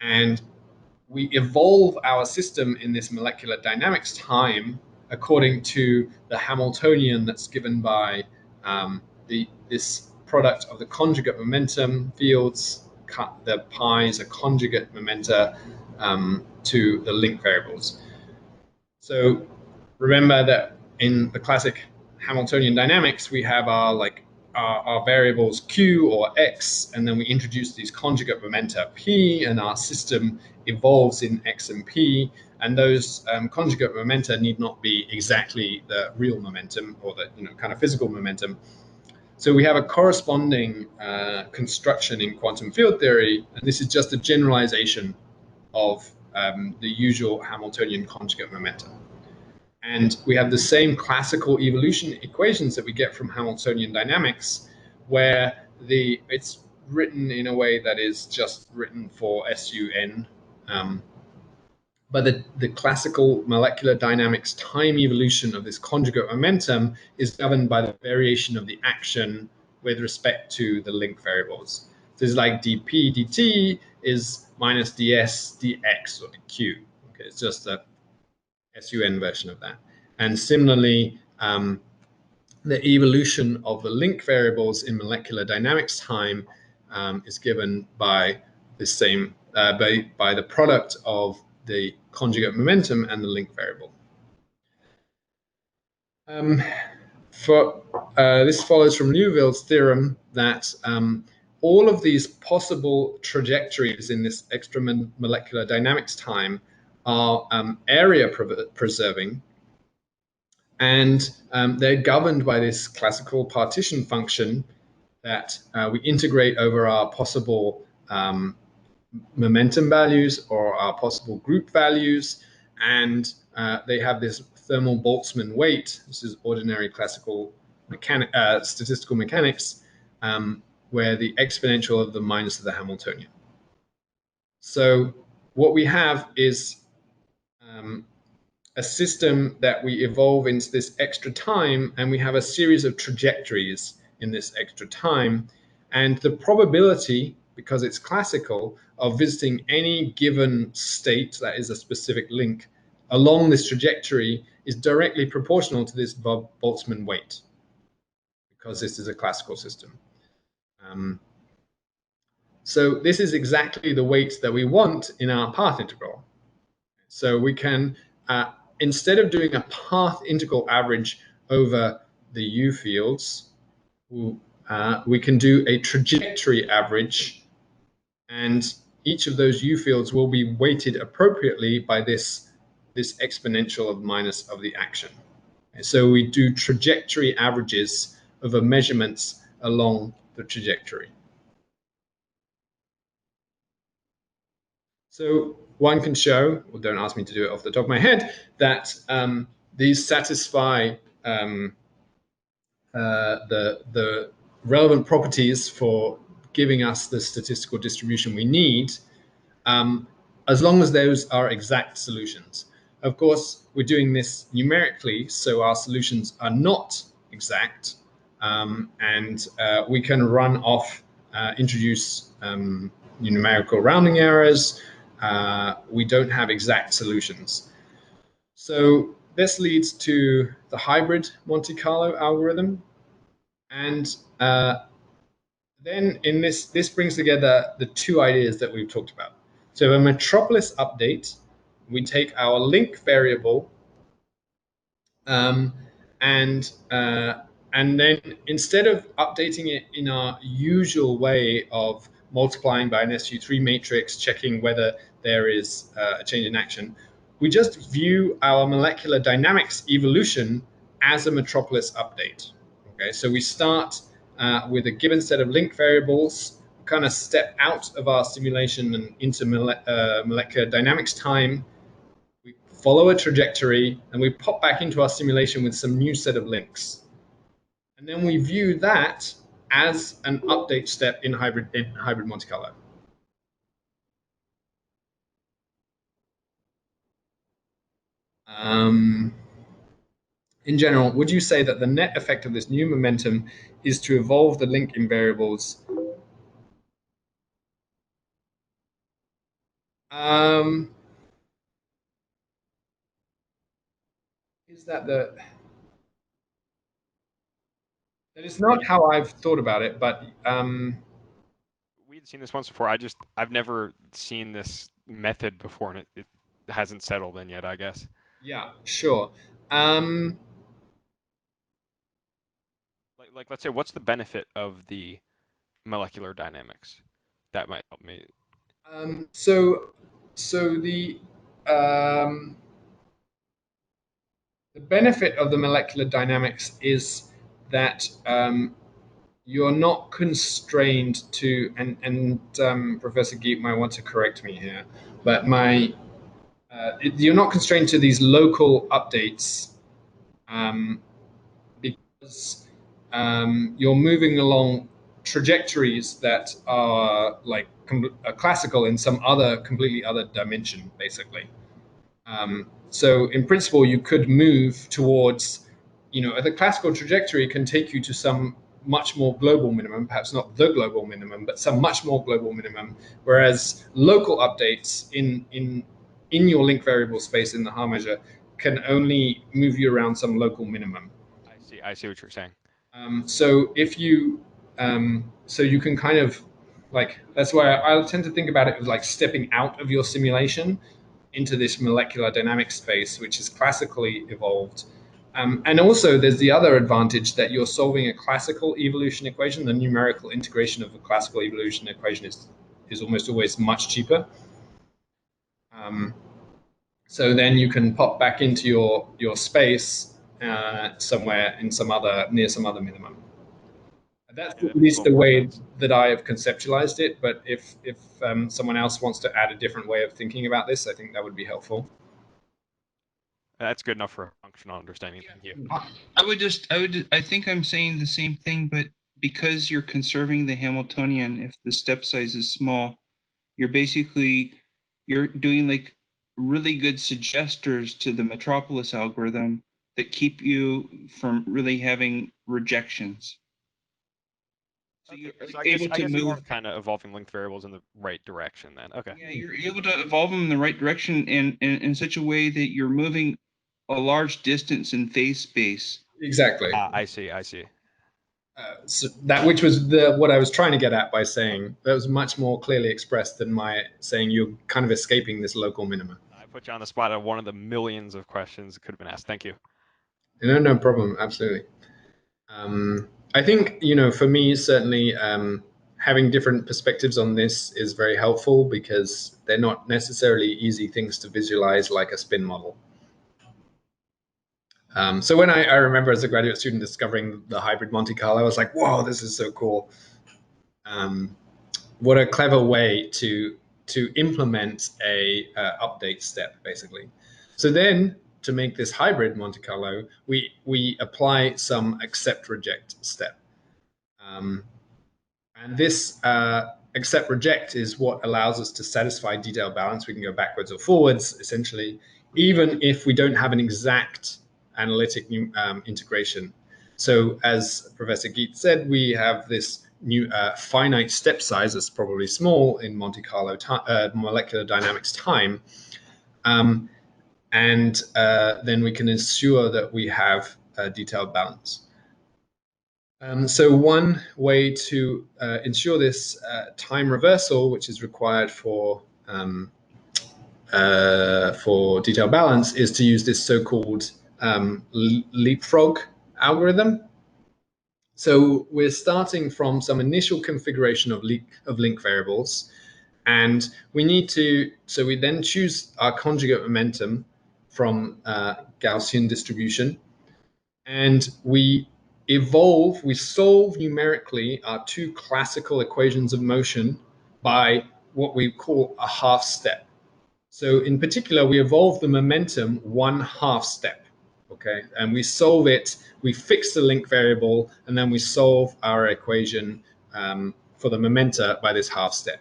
And we evolve our system in this molecular dynamics time according to the Hamiltonian that's given by this product of the conjugate momentum fields. The pi's are conjugate momenta to the link variables. So remember that in the classic Hamiltonian dynamics, we have our variables q or x, and then we introduce these conjugate momenta p, and our system evolves in x and p. And those conjugate momenta need not be exactly the real momentum or the kind of physical momentum. So we have a corresponding construction in quantum field theory, and this is just a generalization of the usual Hamiltonian conjugate momentum. And we have the same classical evolution equations that we get from Hamiltonian dynamics, where it's written in a way that is just written for SUN. But the classical molecular dynamics time evolution of this conjugate momentum is governed by the variation of the action with respect to the link variables. So it's like dp dt is minus ds dx or dq. Okay, it's just a SUN version of that. And similarly, the evolution of the link variables in molecular dynamics time is given by the same by the product of the conjugate momentum and the link variable. This follows from Liouville's theorem that all of these possible trajectories in this extramolecular dynamics time are area preserving, and they're governed by this classical partition function that we integrate over our possible momentum values or our possible group values. And they have this thermal Boltzmann weight. This is ordinary classical statistical mechanics, where the exponential of the minus of the Hamiltonian. So what we have is a system that we evolve into this extra time, and we have a series of trajectories in this extra time. And the probability, because it's classical, of visiting any given state that is a specific link along this trajectory is directly proportional to this Boltzmann weight, because this is a classical system. So this is exactly the weight that we want in our path integral. So we can, instead of doing a path integral average over the U fields, we can do a trajectory average, and each of those U fields will be weighted appropriately by this exponential of minus of the action. So we do trajectory averages over measurements along the trajectory. So one can show, well, don't ask me to do it off the top of my head, that these satisfy the relevant properties for giving us the statistical distribution we need, as long as those are exact solutions. Of course, we're doing this numerically, so our solutions are not exact, and we can run off, introduce numerical rounding errors. We don't have exact solutions. So this leads to the hybrid Monte Carlo algorithm. And then in this brings together the two ideas that we've talked about. So a Metropolis update, we take our link variable and then instead of updating it in our usual way of multiplying by an Su3 matrix, checking whether there is a change in action, we just view our molecular dynamics evolution as a Metropolis update. Okay, so we start with a given set of link variables, kind of step out of our simulation and into molecular dynamics time. We follow a trajectory, and we pop back into our simulation with some new set of links. And then we view that as an update step in hybrid Monte Carlo. In general, would you say that the net effect of this new momentum is to evolve the link invariables? is that that is not how I've thought about it, but we'd seen this once before. I've never seen this method before, and it hasn't settled in yet, I guess. yeah, sure. Um, Like let's say, what's the benefit of the molecular dynamics? That might help me. so so the benefit of the molecular dynamics is that you're not constrained to, and Professor Geet might want to correct me here, but you're not constrained to these local updates um, because you're moving along trajectories that are like classical in some other completely other dimension, basically. So in principle, you could move towards, the classical trajectory can take you to some much more global minimum, perhaps not the global minimum, but some much more global minimum. Whereas local updates in your link variable space in the Haar measure can only move you around some local minimum. I see. I see what you're saying. So if you, so you can kind of like that's why I tend to think about it as like stepping out of your simulation into this molecular dynamics space, which is classically evolved. And also, there's the other advantage that you're solving a classical evolution equation. The numerical integration of a classical evolution equation is almost always much cheaper. Um, so then you can pop back into your space somewhere in some other near some other minimum. That's Yeah, at that makes a least little the more way sense. that I have conceptualized it. But if someone else wants to add a different way of thinking about this, I think that would be helpful. That's good enough for a functional understanding. Yeah. Thank you. I think I'm saying the same thing, but because you're conserving the Hamiltonian, if the step size is small, you're doing like really good suggesters to the Metropolis algorithm that keep you from really having rejections. So Okay, you're so I guess able to you move. are kind of evolving linked variables in the right direction then. Okay. Yeah, you're able to evolve them in the right direction and in such a way that you're moving a large distance in phase space. Exactly. I see. I see. So that which was the what I was trying to get at by saying that was much more clearly expressed than my saying you're kind of escaping this local minima. I put you on the spot of one of the millions of questions that could have been asked. Thank you. No, no problem. Absolutely. I think for me certainly having different perspectives on this is very helpful because they're not necessarily easy things to visualize like a spin model. So when I remember as a graduate student discovering the hybrid Monte Carlo, I was like, "Whoa, this is so cool!" Um, what a clever way to implement a update step, basically. So then, to make this hybrid Monte Carlo, we apply some accept reject step. Um, And this accept reject is what allows us to satisfy detailed balance. We can go backwards or forwards, essentially, even if we don't have an exact analytic integration. So, as Professor Geet said, we have this new finite step size that's probably small in Monte Carlo molecular dynamics time. Um, and then we can ensure that we have detailed balance. So one way to ensure this time reversal, which is required for detailed balance, is to use this so-called leapfrog algorithm. So we're starting from some initial configuration of link variables, and we need to. So we then choose our conjugate momentum from Gaussian distribution, and we solve numerically our two classical equations of motion by what we call a half step. So in particular, we evolve the momentum one half step, okay? And we solve it, we fix the link variable, and then we solve our equation for the momenta by this half step.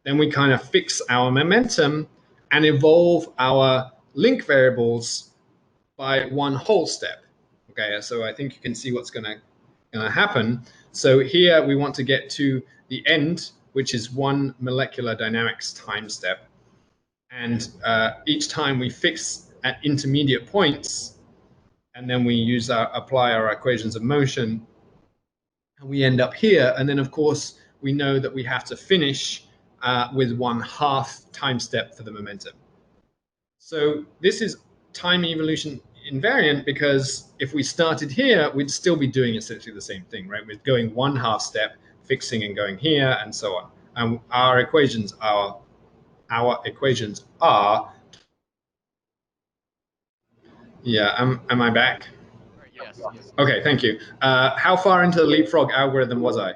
Then we kind of fix our momentum and evolve our link variables by one whole step. Okay, so I think you can see what's going to happen. So here we want to get to the end, which is one molecular dynamics time step. And each time we fix at intermediate points, and then we apply our equations of motion, and we end up here. And then, of course, we know that we have to finish with 1/2 time step for the momentum. So this is time evolution invariant, because if we started here, we'd still be doing essentially the same thing, right? We're going 1/2 step, fixing and going here, and so on. And our equations are yeah. Am I back? Right, yes, yes. Okay, thank you. How far into the leapfrog algorithm was I?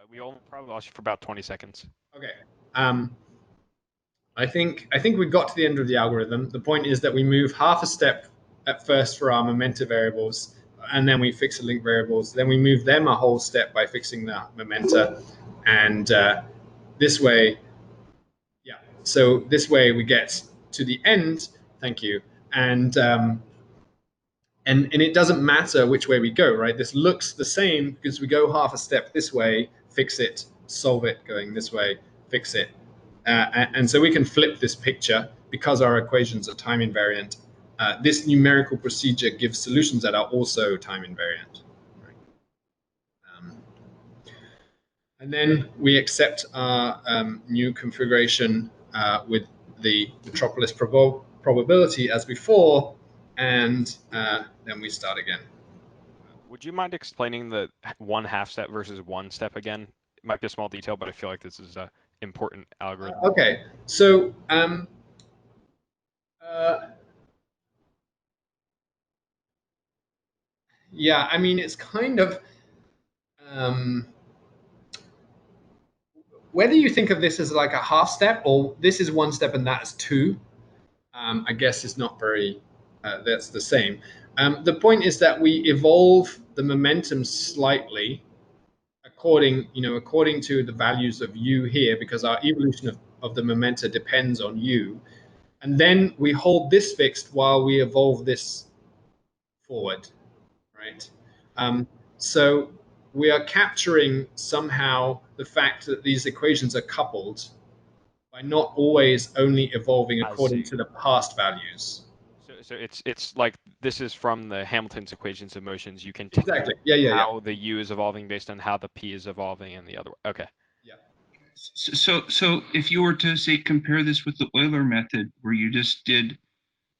We only probably lost you for about 20 seconds. Okay. I think we got to the end of the algorithm. The point is that we move 1/2 step at first for our momenta variables, and then we fix the link variables. Then we move them a whole step by fixing the momenta, and this way, yeah. So this way we get to the end. Thank you. And it doesn't matter which way we go, right? This looks the same because we go 1/2 step this way, fix it, solve it, going this way, fix it. And so we can flip this picture because our equations are time invariant. This numerical procedure gives solutions that are also time invariant. Right? And then we accept our new configuration with the Metropolis probability as before, and then we start again. Would you mind explaining the 1/2 step versus 1 step again? It might be a small detail, but I feel like this is an important algorithm. Okay, so yeah, I mean, it's kind of whether you think of this as like a 1/2 step or this is 1 step and that's 2. I guess is not very. That's the same. The point is that we evolve the momentum slightly according to the values of u here, because our evolution of the momenta depends on u, and then we hold this fixed while we evolve this forward, right? So we are capturing somehow the fact that these equations are coupled by not always only evolving according to the past values. So it's like this is from the Hamilton's equations of motions. You can Exactly. Yeah. how the u is evolving based on how the p is evolving and the other way. Okay. Yeah. So if you were to say compare this with the Euler method, where you just did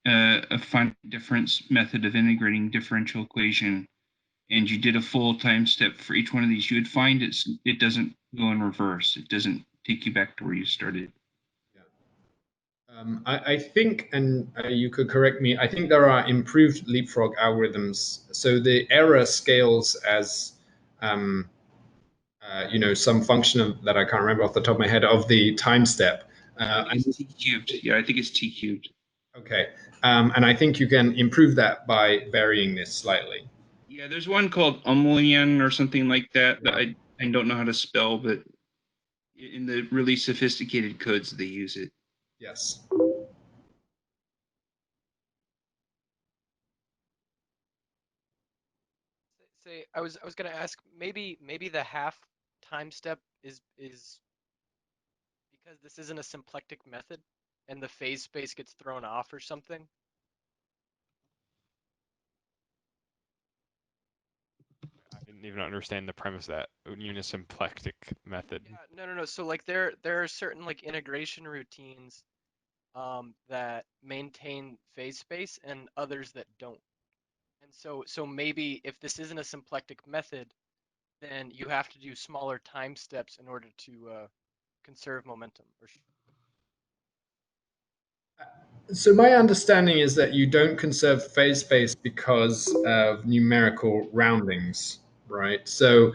a finite difference method of integrating differential equation, and you did a full time step for each one of these, you would find it doesn't go in reverse. It doesn't take you back to where you started. I think, and you could correct me, I think there are improved leapfrog algorithms. So the error scales as, some function that I can't remember off the top of my head of the time step. I think it's t cubed. Yeah, I think it's t cubed. Okay. And I think you can improve that by varying this slightly. Yeah, there's one called Umlian or something like that that Yeah. I don't know how to spell, but in the really sophisticated codes they use it. Yes. Say, I was gonna ask, maybe the half time step is because this isn't a symplectic method and the phase space gets thrown off or something. I didn't even understand the premise of that unisymplectic method. Yeah, no. So like there are certain like integration routines that maintain phase space and others that don't. And so maybe if this isn't a symplectic method, then you have to do smaller time steps in order to conserve momentum. So my understanding is that you don't conserve phase space because of numerical roundings, right? So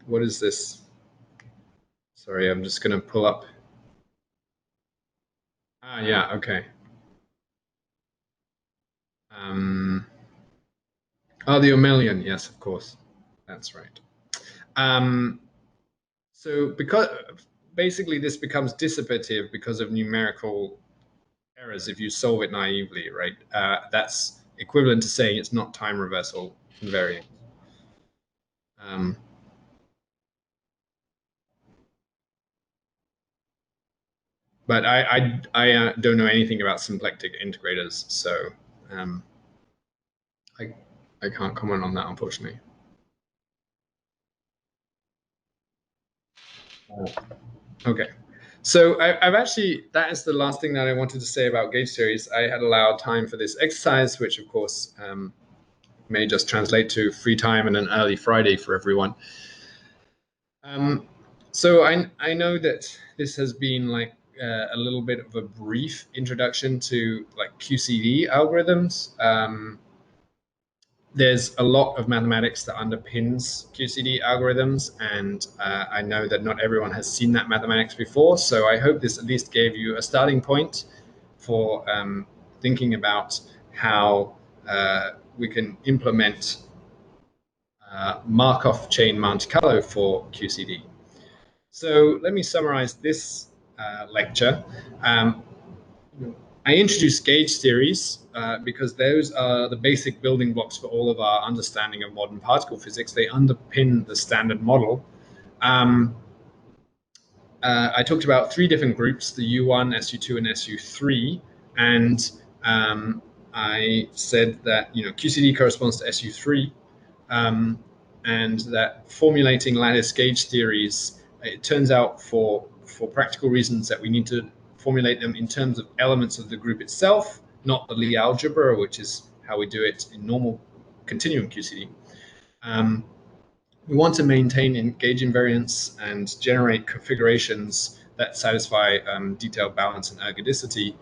what is this? Sorry, I'm just going to pull up. Yeah, okay. The O'Malley, yes, of course. That's right. So because basically this becomes dissipative because of numerical errors if you solve it naively, right? That's equivalent to saying it's not time reversal invariant. But I don't know anything about symplectic integrators, so I can't comment on that, unfortunately. Okay. So I've actually, that is the last thing that I wanted to say about gauge series. I had allowed time for this exercise, which of course may just translate to free time and an early Friday for everyone. So I know that this has been like a little bit of a brief introduction to like QCD algorithms. There's a lot of mathematics that underpins QCD algorithms, and I know that not everyone has seen that mathematics before. So I hope this at least gave you a starting point for thinking about how we can implement Markov chain Monte Carlo for QCD. So let me summarize this lecture. I introduced gauge theories because those are the basic building blocks for all of our understanding of modern particle physics. They underpin the standard model. I talked about three different groups, the U1, SU2, and SU3. And I said that QCD corresponds to SU3. And that formulating lattice gauge theories, it turns out for practical reasons that we need to formulate them in terms of elements of the group itself, not the Lie algebra, which is how we do it in normal continuum QCD. We want to maintain gauge invariance and generate configurations that satisfy detailed balance and ergodicity.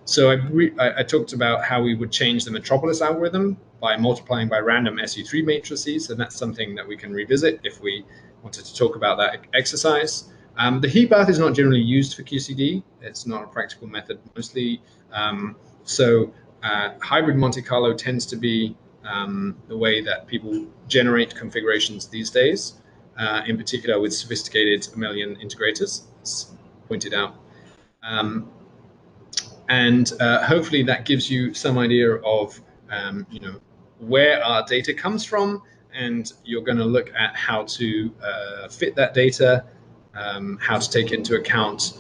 So I talked about how we would change the Metropolis algorithm by multiplying by random SU3 matrices, and that's something that we can revisit if we wanted to talk about that exercise. The heat bath is not generally used for QCD. It's not a practical method mostly. Hybrid Monte Carlo tends to be the way that people generate configurations these days, in particular with sophisticated Amelian integrators, as pointed out. Hopefully that gives you some idea of where our data comes from, and you're going to look at how to fit that data, how to take into account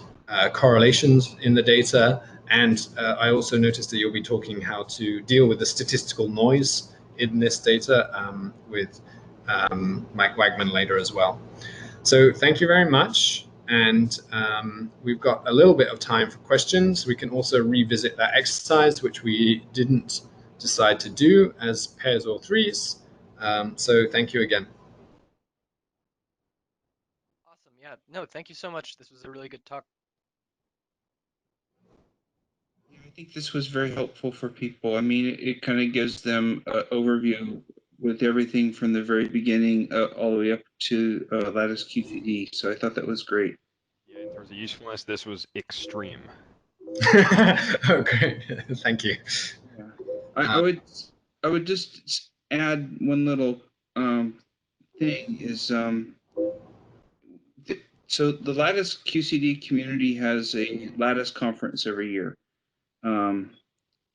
correlations in the data, and I also noticed that you'll be talking how to deal with the statistical noise in this data with Mike Wagman later as well. So thank you very much. And we've got a little bit of time for questions. We can also revisit that exercise, which we didn't decide to do as pairs or threes. So thank you again. Awesome. Yeah. No, thank you so much. This was a really good talk. I think this was very helpful for people. I mean, it kind of gives them an overview with everything from the very beginning all the way up to lattice QCD. So I thought that was great. Yeah, in terms of usefulness, this was extreme. Oh, great. Thank you. Yeah. I would just add one little thing is so the lattice QCD community has a lattice conference every year.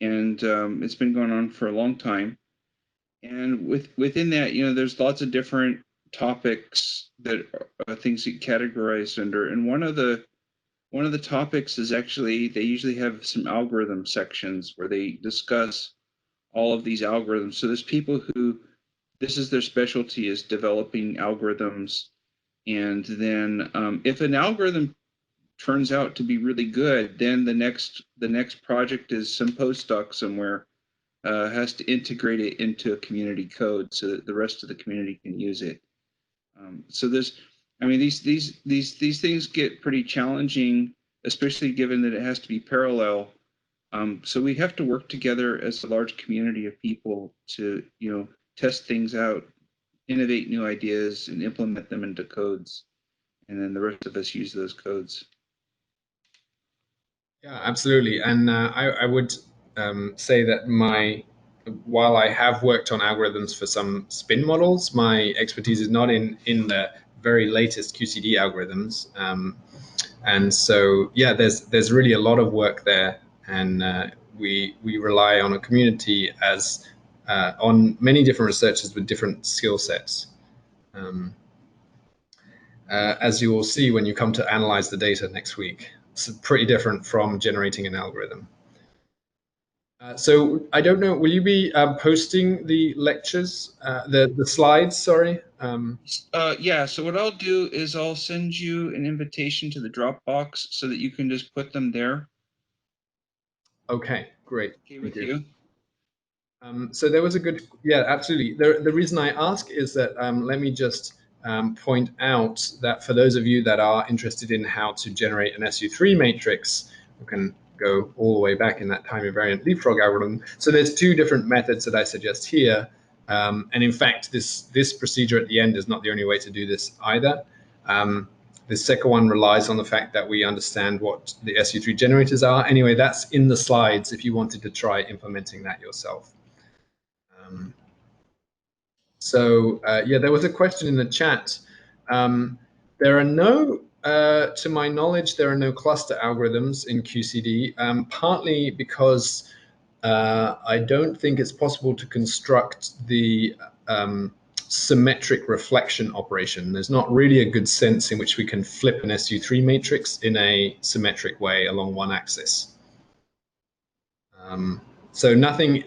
It's been going on for a long time. And within that, there's lots of different topics that are things that categorized under. And one of the topics is actually, they usually have some algorithm sections where they discuss all of these algorithms. So there's people who, this is their specialty, is developing algorithms. And then if an algorithm turns out to be really good, then the next project is some postdoc somewhere has to integrate it into a community code so that the rest of the community can use it. So there's, I mean, these things get pretty challenging, especially given that it has to be parallel. So we have to work together as a large community of people to, test things out, innovate new ideas, and implement them into codes. And then the rest of us use those codes. Yeah, absolutely. And I would say that while I have worked on algorithms for some spin models, my expertise is not in the very latest QCD algorithms. And so, yeah, there's really a lot of work there, and we rely on a community as on many different researchers with different skill sets. As you will see when you come to analyze the data next week, it's pretty different from generating an algorithm. So I don't know. Will you be posting the lectures, the slides? Sorry. Yeah, so what I'll do is I'll send you an invitation to the Dropbox so that you can just put them there. Okay, great. Okay Thank with you. you? So there was a good, yeah, absolutely. The reason I ask is that let me just point out that for those of you that are interested in how to generate an Su3 matrix, we can go all the way back in that time invariant leapfrog algorithm. So there's two different methods that I suggest here. And in fact, this procedure at the end is not the only way to do this either. The second one relies on the fact that we understand what the Su3 generators are. Anyway, that's in the slides if you wanted to try implementing that yourself. Yeah, there was a question in the chat. There are no, to my knowledge, there are no cluster algorithms in QCD, partly because I don't think it's possible to construct the symmetric reflection operation. There's not really a good sense in which we can flip an Su3 matrix in a symmetric way along one axis. So nothing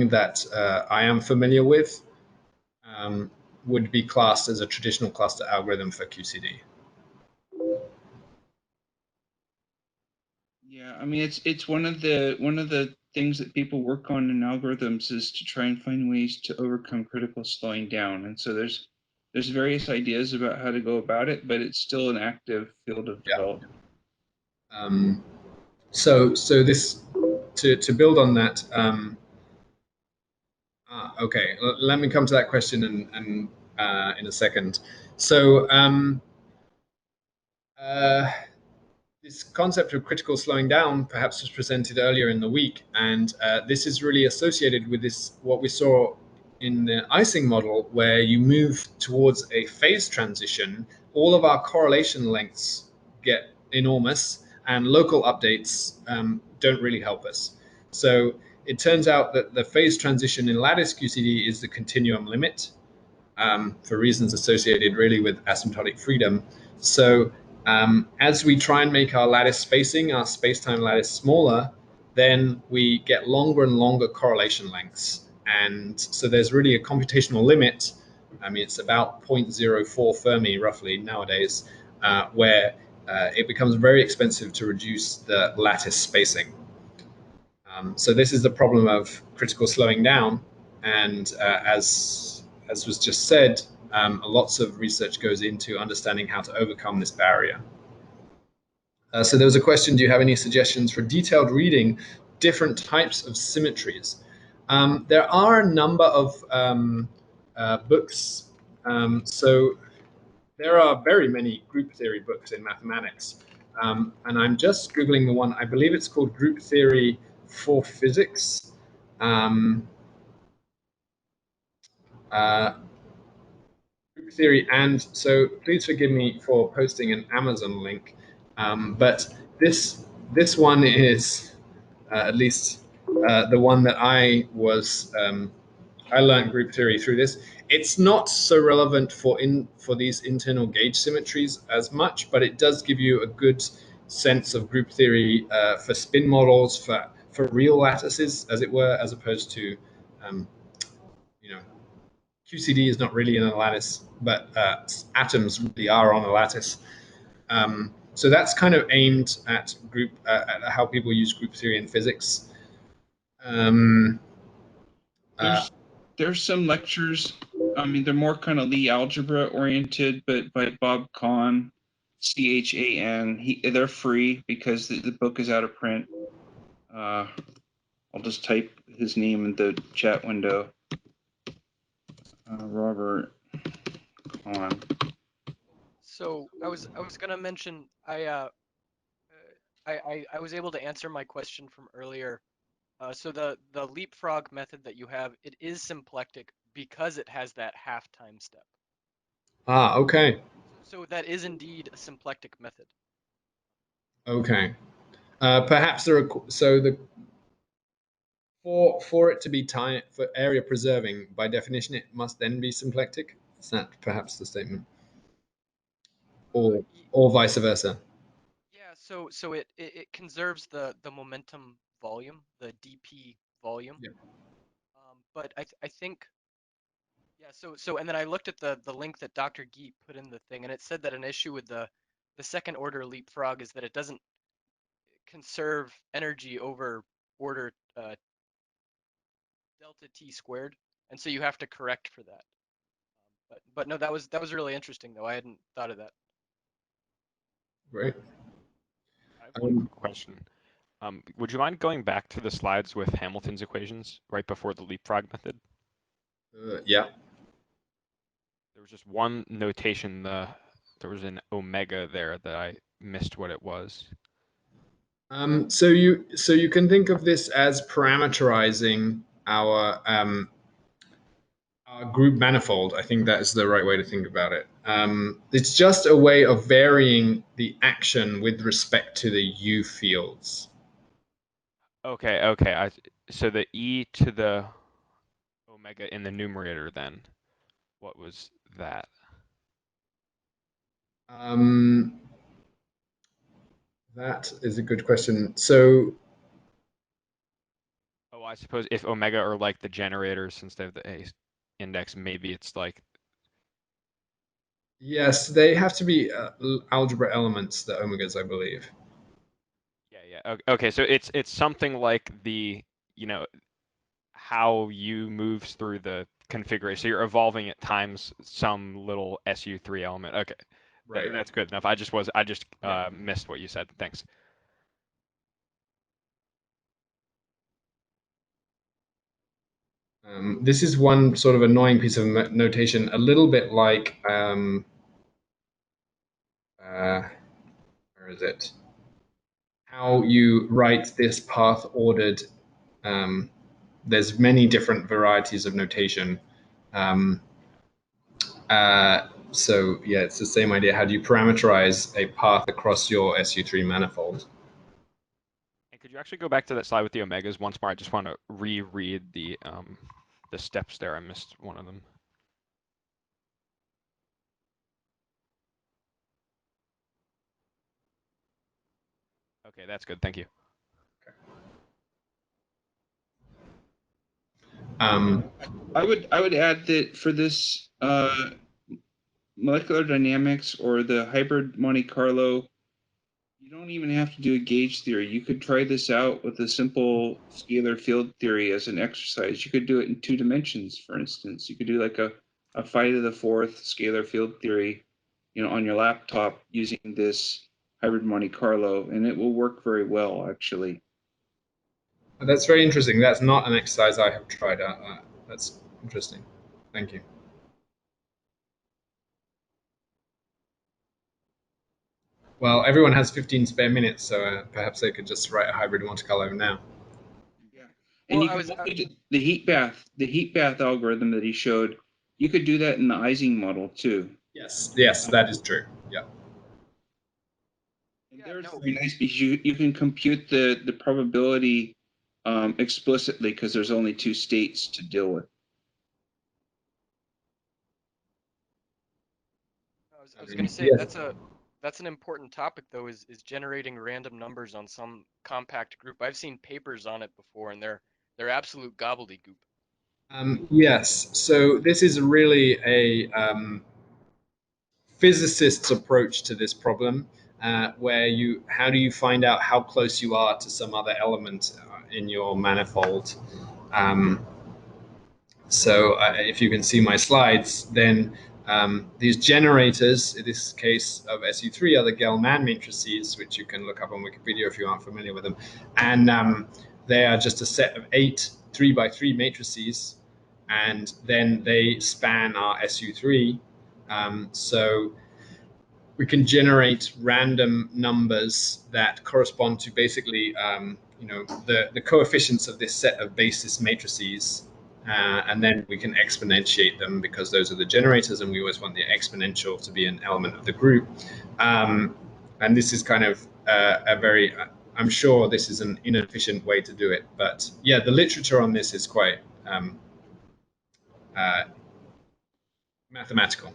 that I am familiar with would be classed as a traditional cluster algorithm for QCD. Yeah, I mean it's one of the things that people work on in algorithms is to try and find ways to overcome critical slowing down. And so there's various ideas about how to go about it, but it's still an active field of development. So this to build on that. Okay, let me come to that question and in a second. So this concept of critical slowing down perhaps was presented earlier in the week, and this is really associated with this what we saw in the icing model, where you move towards a phase transition. All of our correlation lengths get enormous, and local updates don't really help us. So it turns out that the phase transition in lattice QCD is the continuum limit, for reasons associated really with asymptotic freedom. So as we try and make our lattice spacing, our space-time lattice smaller, then we get longer and longer correlation lengths. And so there's really a computational limit. I mean, it's about 0.04 Fermi roughly nowadays, where it becomes very expensive to reduce the lattice spacing. So this is the problem of critical slowing down. And as was just said, lots of research goes into understanding how to overcome this barrier. So there was a question, do you have any suggestions for detailed reading different types of symmetries? There are a number of books. So there are very many group theory books in mathematics. And I'm just Googling the one, I believe it's called Group Theory for Physics. Group theory, and so please forgive me for posting an Amazon link, but this one is at least the one that I was I learned group theory through this. It's not so relevant for these internal gauge symmetries as much, but it does give you a good sense of group theory for spin models, for real lattices, as it were, as opposed to you know, QCD is not really in a lattice, but atoms really are on a lattice. So that's kind of aimed at at how people use group theory in physics. There's some lectures. I mean, they're more kind of Lie algebra oriented, but by Bob Kahn, CHAN. They're free because the book is out of print. I'll just type his name in the chat window. Robert Kahn. So I was gonna mention I was able to answer my question from earlier. So the leapfrog method that you have, it is symplectic because it has that half time step. Okay. So that is indeed a symplectic method. Okay. Perhaps there are so the for it to be time for area preserving, by definition, it must then be symplectic. Is that perhaps the statement, or vice versa? Yeah. So it conserves the momentum volume, the dp volume. Yeah. But I think, yeah, so and then I looked at the link that Dr. Geet put in the thing, and it said that an issue with the second order leapfrog is that it doesn't conserve energy over order delta t squared, and so you have to correct for that. But no, that was really interesting though. I hadn't thought of that. Right. I have one Um, quick question. Would you mind going back to the slides with Hamilton's equations right before the leapfrog method? yeah. There was just one notation, there was an omega there that I missed what it was. So you can think of this as parameterizing our group manifold. I think that is the right way to think about it. It's just a way of varying the action with respect to the U fields. Okay. So the e to the omega in the numerator then, what was that? Um, that is a good question. So Oh, I suppose if omega are like the generators since they have the a index, maybe it's like, yes, they have to be algebra elements, the omegas, I believe. yeah. Okay, so it's something like the, you know, how U moves through the configuration. So you're evolving it times some little SU3 element. Okay, Right. that's good enough. I just missed what you said. Thanks. This is one sort of annoying piece of notation, a little bit like where is it? How you write this path ordered. Um, there's many different varieties of notation. Um, so yeah, it's the same idea. How do you parameterize a path across your SU3 manifold? And could you actually go back to that slide with the omegas once more? I just want to reread the steps there. I missed one of them. Okay, that's good. Thank you. Um, I would add that for this molecular dynamics or the hybrid Monte Carlo, you don't even have to do a gauge theory. You could try this out with a simple scalar field theory as an exercise. You could do it in 2 dimensions, for instance. You could do like a phi to the 4th scalar field theory, on your laptop using this hybrid Monte Carlo, and it will work very well, actually. that's very interesting. That's not an exercise I have tried. That's interesting. Thank you. Well, everyone has 15 spare minutes, so perhaps they could just write a hybrid Monte Carlo now. Yeah, and Well, you could the heat bath algorithm that he showed. You could do that in the Ising model too. Yes, that is true. Yeah. And yeah, there it's no, very nice because you can compute the probability explicitly because there's only 2 states to deal with. I was going to say Yes. that's an important topic though, is generating random numbers on some compact group. I've seen papers on it before, and they're absolute gobbledygook. Yes. So this is really a physicist's approach to this problem, where how do you find out how close you are to some other element in your manifold? Um, So if you can see my slides, then these generators, in this case of SU3, are the Gell-Mann matrices, which you can look up on Wikipedia if you aren't familiar with them. And they are just a set of 8 3x3 matrices, and then they span our SU3. So we can generate random numbers that correspond to basically the coefficients of this set of basis matrices, and then we can exponentiate them because those are the generators, and we always want the exponential to be an element of the group. And this is kind of a very I'm sure this is an inefficient way to do it, but yeah, the literature on this is quite uh, mathematical.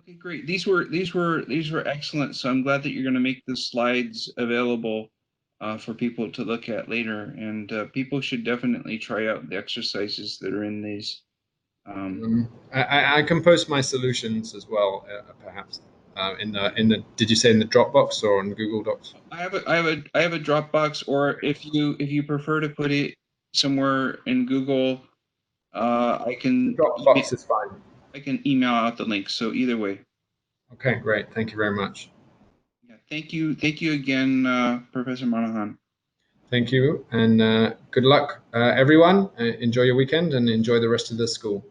Okay, great. These were excellent. So I'm glad that you're going to make the slides available for people to look at later. And people should definitely try out the exercises that are in these. I can post my solutions as well, perhaps in the. Did you say in the Dropbox or on Google Docs? I have a Dropbox, or if you prefer to put it somewhere in Google, I can Dropbox is fine. I can email out the link. So either way. Okay, great. Thank you very much. Yeah, thank you again, Professor Monahan. Thank you, and good luck, everyone. Enjoy your weekend and enjoy the rest of the school.